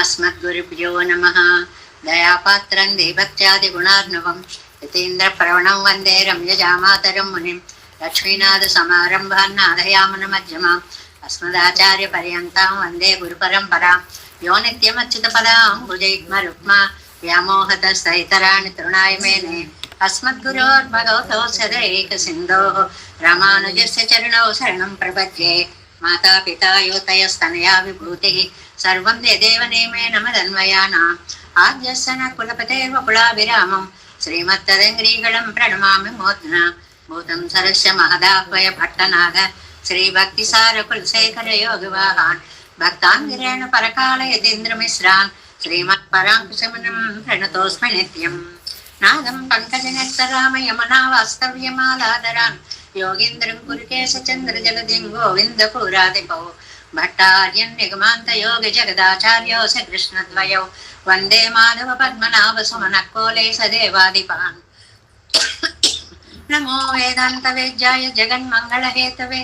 अस्मद्गुरुभ्यो नमः। दयापात्रं देवत्यादिगुणार्णवं यतीन्द्रप्रवणं वन्दे रम्यजामातरं मुनिं लक्ष्मीनाथसमारम्भान् नादयामुनमध्यमाम् अस्मदाचार्यपर्यन्तां वन्दे गुरुपरम्परां यो नित्यमच्युतपदां भुजैग्मरुक्मा व्यामोहतस्तैतराणि तृणाय मेने अस्मद्गुरोर्भगवतोऽस्य दैकसिन्धोः रामानुजस्य चरणौ शरणं प्रपद्ये। माता पिता योतयस्तनया विभूतिः सर्वं यदेव नेमेन मदन्वयानाम् आद्यस्य न कुलपतेर्व कुलाभिरामं श्रीमत्तदङ्ग्रीगणं प्रणमामि मोद्ना भूतं सरस्य महदाह्वय भट्टनाद श्रीभक्तिसारकुलशेखर योगिवाहान् भक्ताङ्गिरेण परकाल यतीन्द्रमिश्रान् श्रीमत्पराङ्कुशमुनिं प्रणतोऽस्मि नित्यम् नादं पङ्कजनेत्रराम यमुना वास्तव्यमालादरान् योगीन्द्रं कुरुकेशचन्द्रजलधिं गोविन्दपुरादिपौ भट्टार्यन् निगमान्तयोग जगदाचार्यो स कृष्णद्वयौ वन्दे माधव पद्मनाभ सुमनक्कोले स देवादिपान् नमो वेदान्तवेद्याय जगन्मङ्गलहेतवे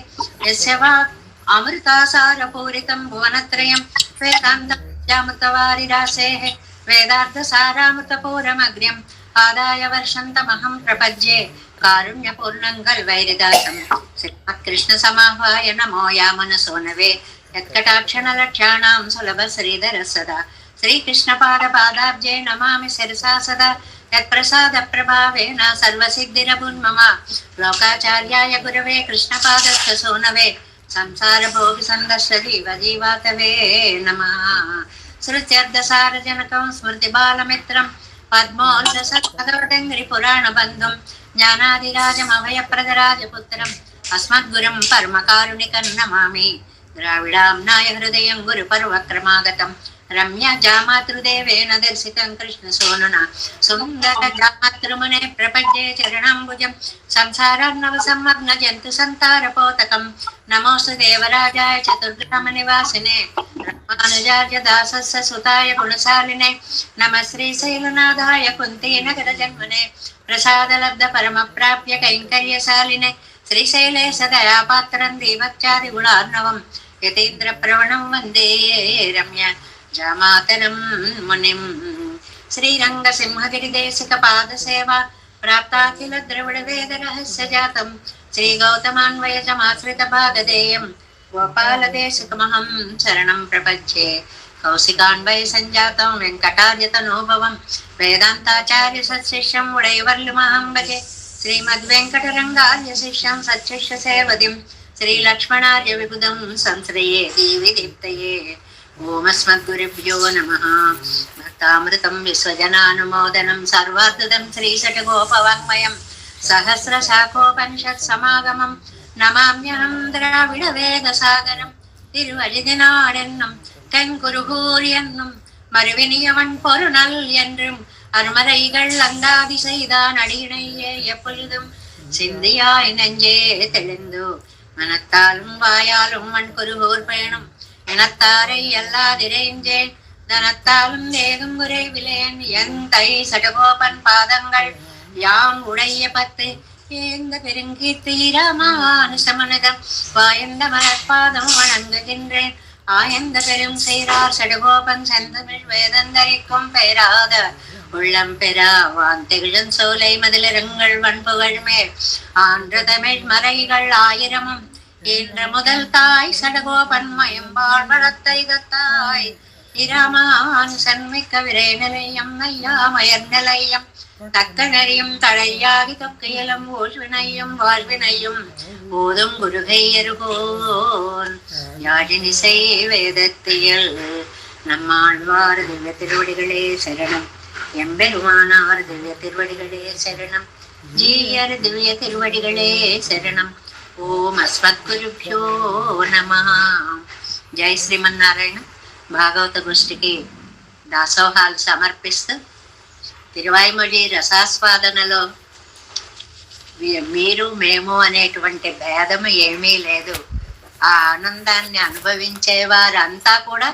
यस्य वाक् अमृतासारपूरितं भुवनत्रयं वेदान्तमृतवारिरासेः वेदार्थसारामृतपूरमग्र्यम् आदाय वर्षन्तमहं प्रपद्ये कारुण्यपूर्णं कल्वैरिदासं श्रीमत्कृष्णसमाह्वाय नमो यामनसोनवे यत्कटाक्षणलक्ष्याणां सुलभ श्रीधर सदा श्रीकृष्णपादपादाब्जे नमामि शिरसा सदा यत्प्रसादप्रभावेन सर्वसिद्धिरभुन्मम लोकाचार्याय गुरवे कृष्णपादस्य सोनवे संसारभोगिसन्दर्शजीवजीवातवे नमः। श्रुत्यर्धसारजनकं स्मृतिबालमित्रं पद्मोल्लसत्पदोदङ्घ्रिपुराणबन्धुं ज्ञानादिराजमभयप्रदराजपुत्रम् अस्मद्गुरुं परमकारुणिकं नमामि। द्राविडाम्नाय हृदयं गुरुपर्वक्रमागतं रम्यजामातृदेवेन दर्शितं कृष्णसूनुना सुन्दरजामातृमुने प्रपद्ये चरणाम्बुजं संसारार्णवसंमग्नजन्तु सन्तारपोतकं नमोऽस्तु देवराजाय चतुर्ग्रामनिवासिने रामानुजार्य दासस्य सुताय गुणशालिने नमः श्रीशैलनाथाय कुन्तीनगरजन्मने प्रसादलब्ध परमप्राप्य कैङ्कर्यशालिने श्रीशैले सदयापात्रं देवत्यादिगुणार्णवं यतीन्द्रप्रवणं वन्दे रम्य जामातरं मुनिं। श्रीरङ्गसिंहगिरिदेशिकपादसेवा प्राप्ताखिल द्रविडवेदरहस्यजातं श्रीगौतमान्वयजमाश्रितभागधेयं गोपालदेशिकमहं शरणं प्रपद्ये। कौशिकान्वय सञ्जातं वेङ्कटार्यतनोभवं वेदान्ताचार्य सत्शिष्यं उडैवर्लुमहं भजे श्रीमद्वेङ्कटरङ्गार्य शिष्यं सच्छिष्यसेवदिं श्रीलक्ष्मणार्य विबुधं संश्रये देवि दीप्तये। ओमस्मद्गुरुभ्यो नमः। भक्तामृतं विश्वजनानुमोदनं सर्वार्थदं श्रीषट्गोपवाङ्मयं सहस्रशाखोपनिषत्समागमं नमाम्यहं द्राविडवेदसागरं तिरुवழிதினாடென்னும் தென்குருகூர் என்னும் மறுவினியவன் பொருநல் என்றும் அருமறைகள் அந்தாதி செய்தான் அடியினையே எப்பொழுதும் சிந்தியாய் நெஞ்சே தெளிந்து மனத்தாலும் வாயாலும் மண் குருகூர் பேணும் இனத்தாரை எல்லாதிரைஞ்சேன் தனத்தாலும் வேகும் குறைவிலேன் என் தை சடகோபன் பாதங்கள் யாம் உடைய பத்து ஏந்த பெருங்கீர்த்தி ராமானுசமனதம் வாயந்த மலர்பாதம் வணங்குகின்றேன் ஆயந்த பெரும் செய்றார் சடகோபன் செந்தமிழ் வேதந்தரிக்கும் பெயராத உள்ளம் பெறா வாந்திகிழன் சோலை மதிலிரங்கள் வன்புகழ் மேல் ஆன்ற தமிழ் மறைகள் ஆயிரமும் என்ற முதல் தாய் சடகோபன் மயம்பாள் வளத்தை தத்தாய் இராமானுசன் மிக்க விரை நிலையம் ஐயா மயர் நிலையம் தக்க நெறியும் தழையாகி தொக்கையிலும் ஊழ்வினையும் வாழ்வினையும் போதும் குருகையருகோன் யாழினிசை வேதத்தியல் நம்மாழ்வார் திவ்ய திருவடிகளே சரணம் எம்பெருமானார் திவ்ய திருவடிகளே சரணம் ஜீயர் திவ்ய திருவடிகளே சரணம். ఓం అస్మద్గురుభ్యో నమః. జై శ్రీమన్నారాయణ. భాగవత గోష్ఠికి దాసోహాలు సమర్పిస్తూ తిరువాయిమొഴി రసాస్వాదనలో మీరు మేము అనేటువంటి భేదము ఏమీ లేదు. ఆ ఆనందాన్ని అనుభవించే వారంతా కూడా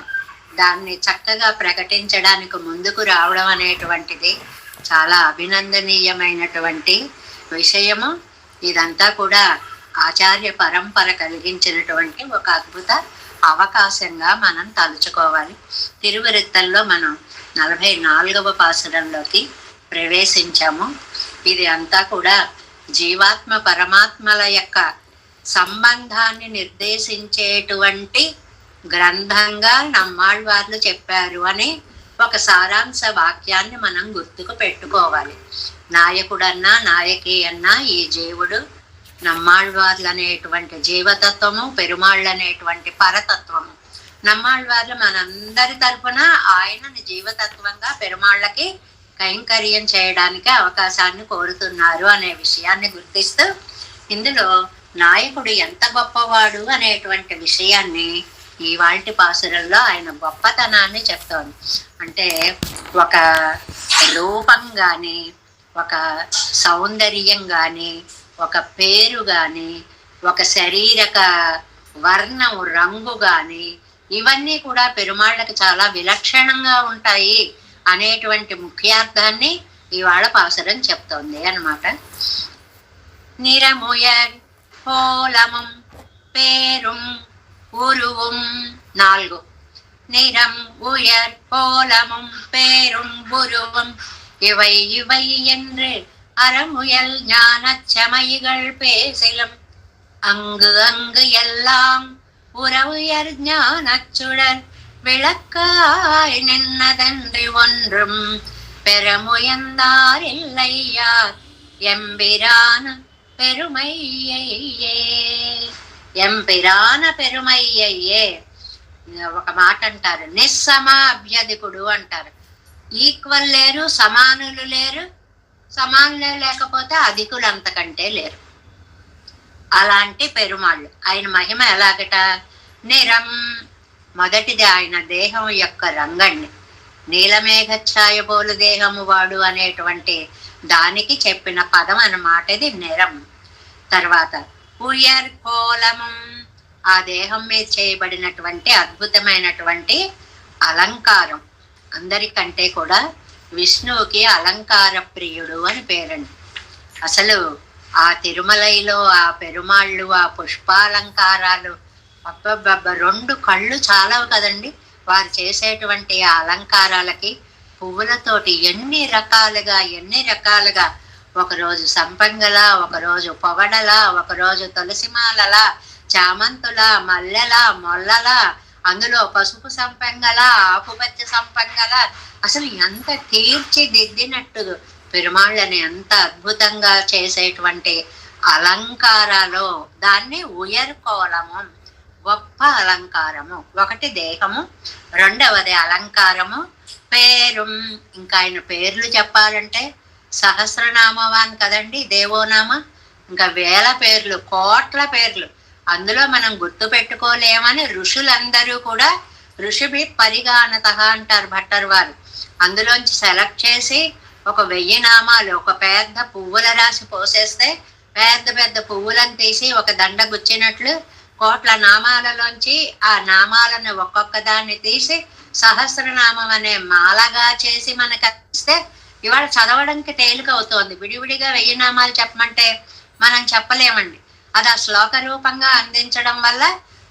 దాన్ని చక్కగా ప్రకటించడానికి ముందుకు రావడం అనేటువంటిది చాలా అభినందనీయమైనటువంటి విషయము. ఇదంతా కూడా ఆచార్య పరంపర కలిగించినటువంటి ఒక అద్భుత అవకాశంగా మనం తలుచుకోవాలి. తిరువిరుత్తల్లో మనం 44వ పాసురంలోకి ప్రవేశించాము. ఇది అంతా కూడా జీవాత్మ పరమాత్మల యొక్క సంబంధాన్ని నిర్దేశించేటువంటి గ్రంథంగా నమ్మాళ్వార్లు చెప్పారు అని ఒక సారాంశ వాక్యాన్ని మనం గుర్తుకు పెట్టుకోవాలి. నాయకుడన్నా నాయకి అన్నా ఈ జీవుడు, నమ్మాళ్వార్లు అనేటువంటి జీవతత్వము, పెరుమాళ్ళు అనేటువంటి పరతత్వము. నమ్మాళ్వార్లు మనందరి తరపున ఆయనని జీవతత్వంగా పెరుమాళ్ళకి కైంకర్యం చేయడానికి అవకాశాన్ని కోరుతున్నారు అనే విషయాన్ని గుర్తిస్తూ, ఇందులో నాయకుడు ఎంత గొప్పవాడు అనేటువంటి విషయాన్ని ఇవాల్టి పాసురంలో ఆయన గొప్పతనాన్ని చెప్తోంది. అంటే ఒక రూపం కానీ, ఒక సౌందర్యం కానీ, ఒక పేరు కానీ, ఒక శరీరక వర్ణం రంగు కానీ, ఇవన్నీ కూడా పెరుమాళ్ళకి చాలా విలక్షణంగా ఉంటాయి అనేటువంటి ముఖ్యార్థాన్ని ఇవాళ పాసురం చెప్తోంది అన్నమాట. నిరముయర్ కోలముం పేరుం ఉరువుం 4. నిరం உயர் கோலமும் பேரும் உருவும் இவை இவை என்று அறமுயல் ஞானச் செமைகள் பேசிலும் அங்கு அங்கு எல்லாம் உறவுயர் ஞானச் சுடர் விளக்காய் நின்னதன்றி ஒன்றும் பெறமுயர்ந்தார் இல்லையார் எம்பிரான பெருமையே. ఎంపిరాన పెరుమయ్యయ్యే. ఒక మాట అంటారు, నిస్సమాభ్యధికుడు అంటారు. ఈక్వల్ లేరు, సమానులు లేరు, సమానులే లేకపోతే అధికులు అంతకంటే లేరు. అలాంటి పెరుమాళ్ళు. ఆయన మహిమ ఎలాగట? నిరం, మొదటిది ఆయన దేహం యొక్క రంగండి. నీలమేఘఛాయ పోలు దేహము వాడు అనేటువంటి దానికి చెప్పిన పదం అన్నమాట ఇది నిరం. తర్వాత ఉయర్ కోలమం, ఆ దేహం మీద చేయబడినటువంటి అద్భుతమైనటువంటి అలంకారం. అందరికంటే కూడా విష్ణువుకి అలంకార ప్రియుడు అని పేరండి. అసలు ఆ తిరుమలలో ఆ పెరుమాళ్ళు, ఆ పుష్పాలంకారాలు, అబ్బబ్బబ్బ 2 కళ్ళు చాలవు కదండి వారు చేసేటువంటి ఆ అలంకారాలకి. పువ్వులతోటి ఎన్ని రకాలుగా, ఒకరోజు సంపంగలా, ఒకరోజు పొగడలా, ఒకరోజు తులసిమాలలా, చామంతులా, మల్లెలా, మొల్లలా, అందులో పసుపు సంపంగలా, ఆకుపచ్చ సంపంగలా, అసలు ఎంత తీర్చిదిద్దినట్టు పెరుమాళ్ళని ఎంత అద్భుతంగా చేసేటువంటి అలంకారాలు. దాన్ని ఉయర్కోలము, గొప్ప అలంకారము. ఒకటి దేహము, రెండవది అలంకారము. పేరు, ఇంకా ఆయన పేర్లు చెప్పాలంటే సహస్రనామవాన్ కదండి దేవోనామ. ఇంకా 1000 పేర్లు, కోట్ల పేర్లు. అందులో మనం గుర్తు పెట్టుకోలేమని ఋషులందరూ కూడా ఋషిభి పరిగానత అంటారు భట్టర్ వారు. అందులోంచి సెలెక్ట్ చేసి ఒక 1000 నామాలు ఒక పెద్ద పువ్వుల రాసి పోసేస్తే పెద్ద పెద్ద పువ్వులను తీసి ఒక దండ గుచ్చినట్లు కోట్ల నామాలలోంచి ఆ నామాలను ఒక్కొక్క దాన్ని తీసి సహస్రనామం అనే మాలగా చేసి మనకు ఇస్తే ఇవాళ చదవడానికి తేలిక అవుతోంది. విడివిడిగా 1000 నామాలు చెప్పమంటే మనం చెప్పలేమండి. అది ఆ శ్లోక రూపంగా అందించడం వల్ల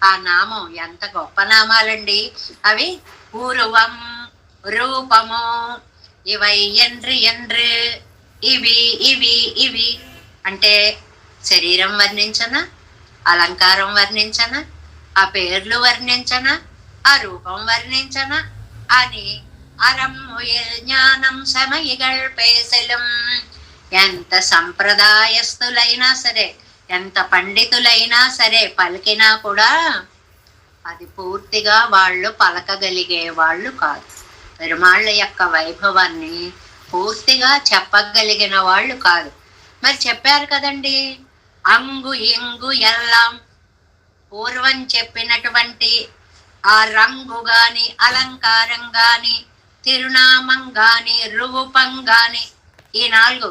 ఆ నామం ఎంత గొప్ప నామాలండి అవి. పూర్వం, రూపము, ఇవై ఎండ్రి ఎండ్రు, ఇవి ఇవి ఇవి అంటే శరీరం వర్ణించనా, అలంకారం వర్ణించనా, ఆ పేర్లు వర్ణించనా, ఆ రూపం వర్ణించనా అని అరమ్ముయల్ జ్ఞానం సమయిగల్ పేసెలం. ఎంత సంప్రదాయస్తులైనా సరే, ఎంత పండితులైనా సరే పలికినా కూడా అది పూర్తిగా వాళ్ళు పలకగలిగే వాళ్ళు కాదు. పెరుమాళ్ళ యొక్క వైభవాన్ని పూర్తిగా చెప్పగలిగిన వాళ్ళు కాదు. మరి చెప్పారు కదండి, అంగు ఇంగు ఎల్లాం. పూర్వం చెప్పినటువంటి ఆ రంగు గాని, అలంకారం గాని, తిరునామం గాని, రూపం గాని, ఈ 4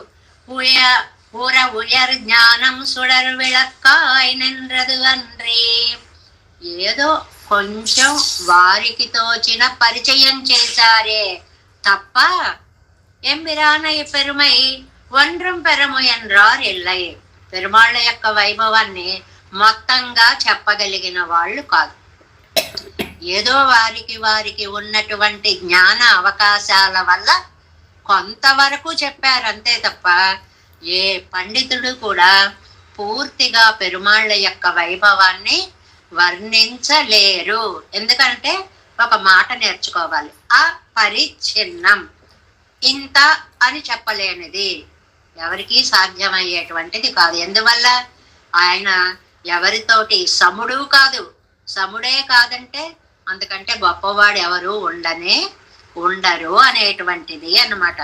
పూర ఉయర్ జ్ఞానం సుడర్ విళక్కాయ్ నిన్రదు అన్రీ. ఏదో కొంచెం వారికి తోచిన పరిచయం చేశారే తప్ప ఎంబిరానై పెరుమై ఒండ్రం పెరము ఎన్రార్ ఎల్లై. పెరుమాళ్ళ యొక్క వైభవాన్ని మొత్తంగా చెప్పగలిగిన వాళ్ళు కాదు. ఏదో వారికి వారికి ఉన్నటువంటి జ్ఞాన అవకాశాల వల్ల కొంతవరకు చెప్పారు అంతే తప్ప ఏ పండితుడు కూడా పూర్తిగా పెరుమాళ్ళ యొక్క వైభవాన్ని వర్ణించలేరు. ఎందుకంటే ఒక మాట నేర్చుకోవాలి, అపరిచ్ఛిన్నం, ఇంత అని చెప్పలేనిది ఎవరికీ సాధ్యమయ్యేటువంటిది కాదు. ఎందువల్ల ఆయన ఎవరితోటి సముడు కాదు, సముడే కాదంటే అందుకంటే గొప్పవాడు ఎవరు ఉండరు అనేటువంటిది అన్నమాట.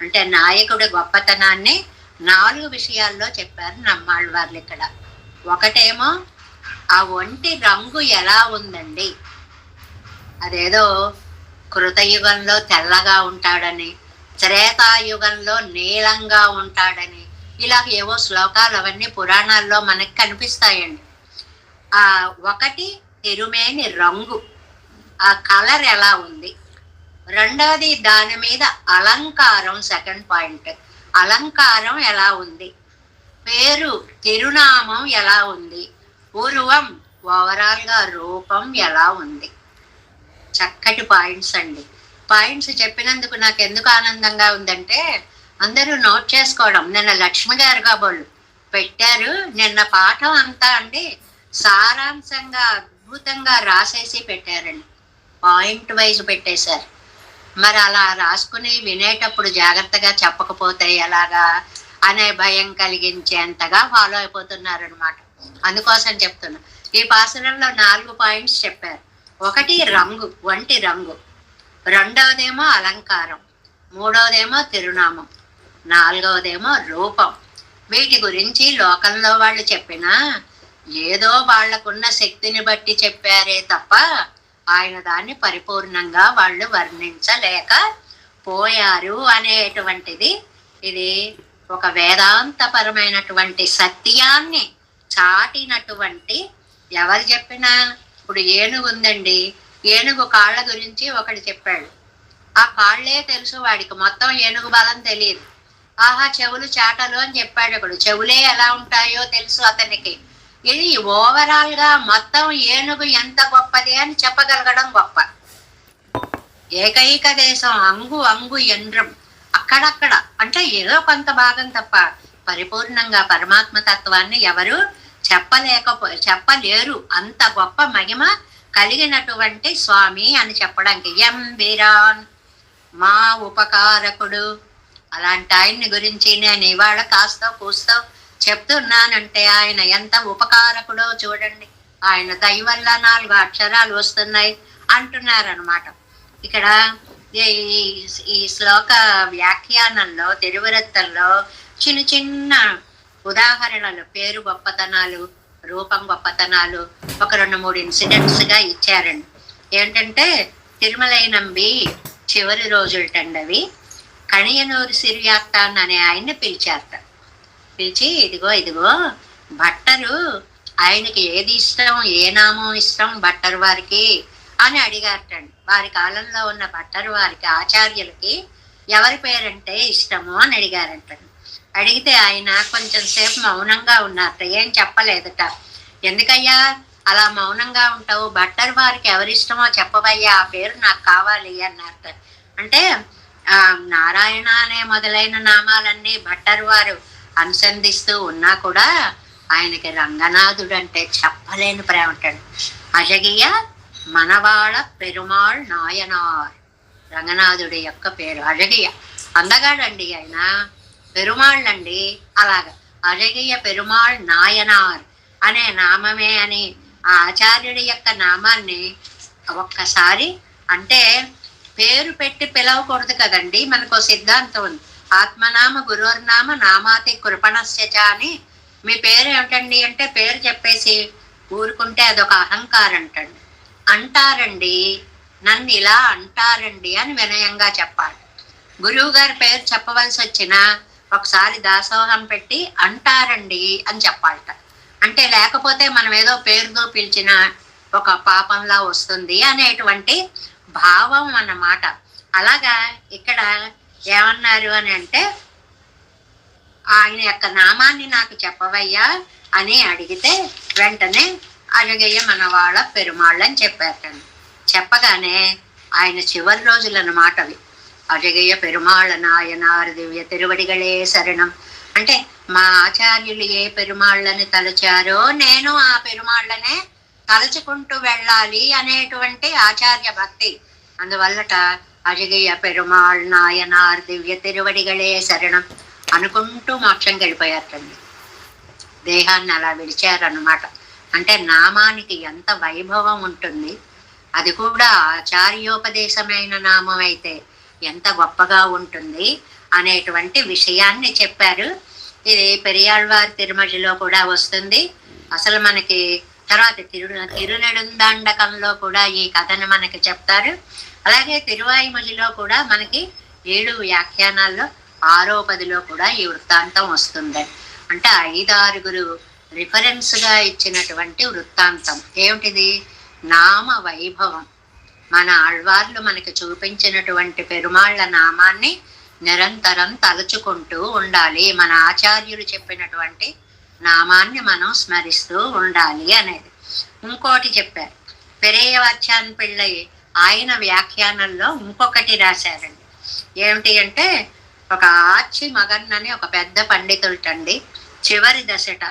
అంటే నాయకుడి గొప్పతనాన్ని 4 విషయాల్లో చెప్పారు నమ్మాళ్ళ వాళ్ళు ఇక్కడ. ఒకటేమో ఆ ఒంటి రంగు ఎలా ఉందండి, అదేదో కృతయుగంలో తెల్లగా ఉంటాడని, త్రేతాయుగంలో నీలంగా ఉంటాడని, ఇలాగ ఏవో శ్లోకాలు అవన్నీ పురాణాల్లో మనకి కనిపిస్తాయండి. ఒకటి తిరుమేని రంగు, ఆ కలర్ ఎలా ఉంది. రెండవది దాని మీద అలంకారం, సెకండ్ పాయింట్, అలంకారం ఎలా ఉంది. పేరు తిరునామం ఎలా ఉంది. పూర్వం ఓవరాల్ గా రూపం ఎలా ఉంది. చక్కటి పాయింట్స్ అండి. పాయింట్స్ చెప్పినందుకు నాకు ఎందుకు ఆనందంగా ఉందంటే అందరూ నోట్ చేసుకోవడం. నిన్న లక్ష్మి గారు కాబోళ్ళు పెట్టారు. నిన్న పాఠం అంతా అండి సారాంశంగా అద్భుతంగా రాసేసి పెట్టారండి. పాయింట్ వైజ్ పెట్టేశారు. మరి అలా రాసుకుని వినేటప్పుడు జాగ్రత్తగా చెప్పకపోతే ఎలాగా అనే భయం కలిగించేంతగా ఫాలో అయిపోతున్నారు అనమాట. అందుకోసం చెప్తున్నా. ఈ పాసరంలో 4 పాయింట్స్ చెప్పారు. ఒకటి రంగు, ఒంటి రంగు. రెండవదేమో అలంకారం. మూడవదేమో తిరునామం. నాలుగవదేమో రూపం. వీటి గురించి లోకంలో వాళ్ళు చెప్పినా ఏదో వాళ్లకున్న శక్తిని బట్టి చెప్పారే తప్ప ఆయన దాన్ని పరిపూర్ణంగా వాళ్ళు వర్ణించలేక పోయారు అనేటువంటిది. ఇది ఒక వేదాంతపరమైనటువంటి సత్యాన్ని చాటినటువంటి ఎవరు చెప్పినా. ఇప్పుడు ఏనుగు ఉందండి, ఏనుగు కాళ్ళ గురించి ఒకటి చెప్పాడు. ఆ కాళ్ళే తెలుసు వాడికి, మొత్తం ఏనుగు బలం తెలియదు. ఆహా చెవులు చాటలు అని చెప్పాడు ఒకడు, చెవులే ఎలా ఉంటాయో తెలుసు అతనికి. ఇది ఓవరాల్ గా మొత్తం ఏనుగు ఎంత గొప్పది అని చెప్పగలగడం గొప్ప. ఏకైక దేశం అంగు యండ్రం, అక్కడక్కడ అంటే ఏదో కొంత భాగం తప్ప పరిపూర్ణంగా పరమాత్మ తత్వాన్ని ఎవరు చెప్పలేరు. అంత గొప్ప మహిమ కలిగినటువంటి స్వామి అని చెప్పడానికి ఎంబిరాన్ మా ఉపకారకుడు. అలాంటి ఆయన్ని గురించి నేను ఇవాళ కాస్త కూస్తో చెప్తున్నానంటే ఆయన ఎంత ఉపకారకుడో చూడండి. ఆయన దయ వల్ల 4 అక్షరాలు వస్తున్నాయి అంటున్నారనమాట. ఇక్కడ ఈ శ్లోక వ్యాఖ్యానంలో తిరువరత్తల్లో చిన్న చిన్న ఉదాహరణలు, పేరు గొప్పతనాలు, రూపం గొప్పతనాలు ఒక 2-3 ఇన్సిడెంట్స్ గా ఇచ్చారండి. ఏంటంటే తిరుమలై నంబి చివరి రోజులటండవి కణియనూరు సిరియాత్తాన్ అనే ఆయన్ని పిలిచారట. పిలిచి ఇదిగో భట్టరు ఆయనకి ఏది ఇష్టం, ఏ నామం ఇష్టం భట్టరు వారికి అని అడిగారటండి. వారి కాలంలో ఉన్న భట్టరు వారికి ఆచార్యులకి ఎవరి పేరంటే ఇష్టము అని అడిగారంటండి. అడిగితే ఆయన కొంచెం సేపు మౌనంగా ఉన్నారట, ఏం చెప్పలేదట. ఎందుకయ్యా అలా మౌనంగా ఉంటావు, భట్టరు వారికి ఎవరిష్టమో చెప్పవయ్యా, ఆ పేరు నాకు కావాలి అన్నారట. అంటే నారాయణ అనే మొదలైన నామాలన్నీ భట్టరు వారు అనుసంధిస్తూ ఉన్నా కూడా ఆయనకి రంగనాథుడు అంటే చెప్పలేని ప్రేమ ఉంటాడు. అజగియ మనవాళ పెరుమాళ్ నాయనార్, రంగనాథుడి యొక్క పేరు అజగియ. అందగాడండి ఆయన, పెరుమాళ్ అండి. అలాగా అజగియ పెరుమాళ్ నాయనార్ అనే నామమే అని ఆ ఆచార్యుడి యొక్క నామాన్ని ఒక్కసారి అంటే పేరు పెట్టి పిలవకూడదు కదండి. మనకు సిద్ధాంతం ఉంది, ఆత్మనామ గురుర్నామ నామాతి కృపణస్యచ అని. మీ పేరు ఏమిటండి అంటే పేరు చెప్పేసి ఊరుకుంటే అదొక అహంకారం అంటారండి. నన్ను ఇలా అంటారండి అని వినయంగా చెప్పాలి. గురువు గారి పేరు చెప్పవలసి వచ్చినా ఒకసారి దాసోహం పెట్టి అంటారండి అని చెప్పాలట. అంటే లేకపోతే మనం ఏదో పేరుతో పిలిచిన ఒక పాపంలా వస్తుంది అనేటువంటి భావం అన్నమాట. అలాగా ఇక్కడ ఏమన్నారు అని అంటే ఆయన యొక్క నామాన్ని నాకు చెప్పవయ్యా అని అడిగితే వెంటనే అజగయ్య మనవాళ్ళ పెరుమాళ్ళు అని చెప్పారటండి. చెప్పగానే ఆయన చివరి రోజులన్నమాట అవి. అజగయ్య పెరుమాళ నాయనార్ దివ్య తిరువడిగళే శరణం. అంటే మా ఆచార్యులు ఏ పెరుమాళ్ళని తలచారో నేను ఆ పెరుమాళ్ళనే తలుచుకుంటూ వెళ్ళాలి అనేటువంటి ఆచార్య భక్తి. అందువల్లట అజగయ్య పెరుమాళ్ నాయనార్ దివ్య తిరువడిగళే శరణం అనుకుంటూ మోక్షం వెళ్ళిపోయారండి. దేహాన్ని అలా విడిచారన్నమాట. అంటే నామానికి ఎంత వైభవం ఉంటుంది, అది కూడా ఆచార్యోపదేశమైన నామం అయితే ఎంత గొప్పగా ఉంటుంది అనేటువంటి విషయాన్ని చెప్పారు. ఇది పెరియాళ్వారి తిరుమలలో కూడా వస్తుంది. అసలు మనకి తర్వాత తిరునెడుందండకంలో కూడా ఈ కథను మనకి చెప్తారు. అలాగే తిరువాయిమొழிలో కూడా మనకి 7 వ్యాఖ్యానాల్లో 6వ పదిలో కూడా ఈ వృత్తాంతం వస్తుంది. అంటే 5-6 రిఫరెన్స్ గా ఇచ్చినటువంటి వృత్తాంతం. ఏమిటిది? నామ వైభవం. మన ఆళ్వార్లు మనకి చూపించినటువంటి పెరుమాళ్ళ నామాన్ని నిరంతరం తలుచుకుంటూ ఉండాలి, మన ఆచార్యులు చెప్పినటువంటి నామాన్ని మనం స్మరిస్తూ ఉండాలి అనేది. ఇంకోటి చెప్పారు పెరియవాచ్యాన్ పిళ్ళై. ఆయన వ్యాఖ్యానంలో ఇంకొకటి రాశారండి. ఏమిటి అంటే, ఒక ఆచి మగన్ అని ఒక పెద్ద పండితులటండి, చివరి దశట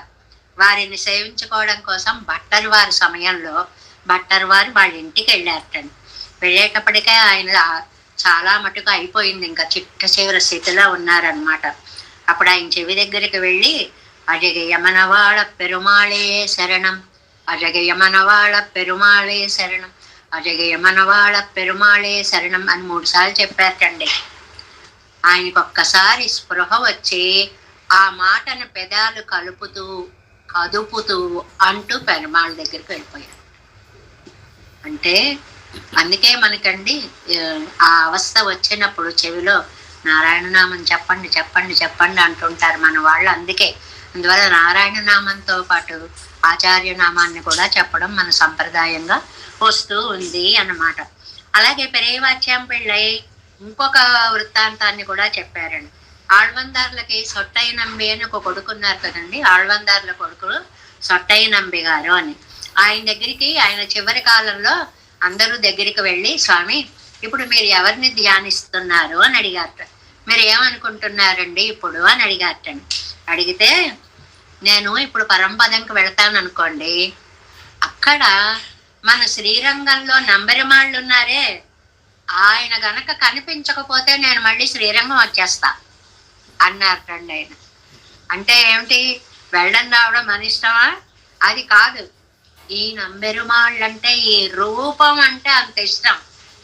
వారిని సేవించుకోవడం కోసం భట్టర్వారి సమయంలో భట్టర్వారు వాళ్ళ ఇంటికి వెళ్ళారటండి. వెళ్ళేటప్పటికే ఆయన చాలా మటుకు అయిపోయింది, ఇంకా చిట్ట చివరి స్థితిలో ఉన్నారనమాట. అప్పుడు ఆయన చెవి దగ్గరికి వెళ్ళి అజగయమనవాళ పెరుమాళే శరణం, అజగయమనవాళ పెరుమాళే శరణం, అజగయమనవాళ పెరుమాళే శరణం అని 3 సార్లు చెప్పారటండి. ఆయనకు ఒక్కసారి స్పృహ వచ్చి ఆ మాటను పెదాలు కలుపుతూ కదుపుతూ అంటూ పెరుమాళ్ళ దగ్గరికి వెళ్ళిపోయారు. అంటే అందుకే మనకండి ఆ అవస్థ వచ్చినప్పుడు చెవిలో నారాయణ నామం చెప్పండి చెప్పండి చెప్పండి అంటుంటారు మన వాళ్ళు. అందువల్ల నారాయణ నామంతో పాటు ఆచార్య నామాన్ని కూడా చెప్పడం మన సంప్రదాయంగా వస్తూ ఉంది అన్నమాట. అలాగే పెరియవాచ్యం పిళ్ళై ఇంకొక వృత్తాంతాన్ని కూడా చెప్పారండి. ఆళ్వందార్లకి సొట్టై నంబి అని ఒక కొడుకున్నారు కదండి. ఆళ్వందార్ల కొడుకు సొట్టై నంబి గారు అని. ఆయన దగ్గరికి ఆయన చివరి కాలంలో అందరూ దగ్గరికి వెళ్ళి, స్వామి ఇప్పుడు మీరు ఎవరిని ధ్యానిస్తున్నారు అని అడిగారట. మీరు ఏమనుకుంటున్నారండి ఇప్పుడు అని అడిగారటండి. అడిగితే, నేను ఇప్పుడు పరంపదంకి వెళతాను అనుకోండి, అక్కడ మన శ్రీరంగంలో నంబెరమాళ్ళు ఉన్నారే, ఆయన గనక కనిపించకపోతే నేను మళ్ళీ శ్రీరంగం వచ్చేస్తా అన్నారటండి ఆయన. అంటే ఏమిటి? వెళ్ళడం రావడం మన ఇష్టమా? అది కాదు. ఈ నంబెరుమాళ్ళంటే ఈ రూపం అంటే అంత ఇష్టం.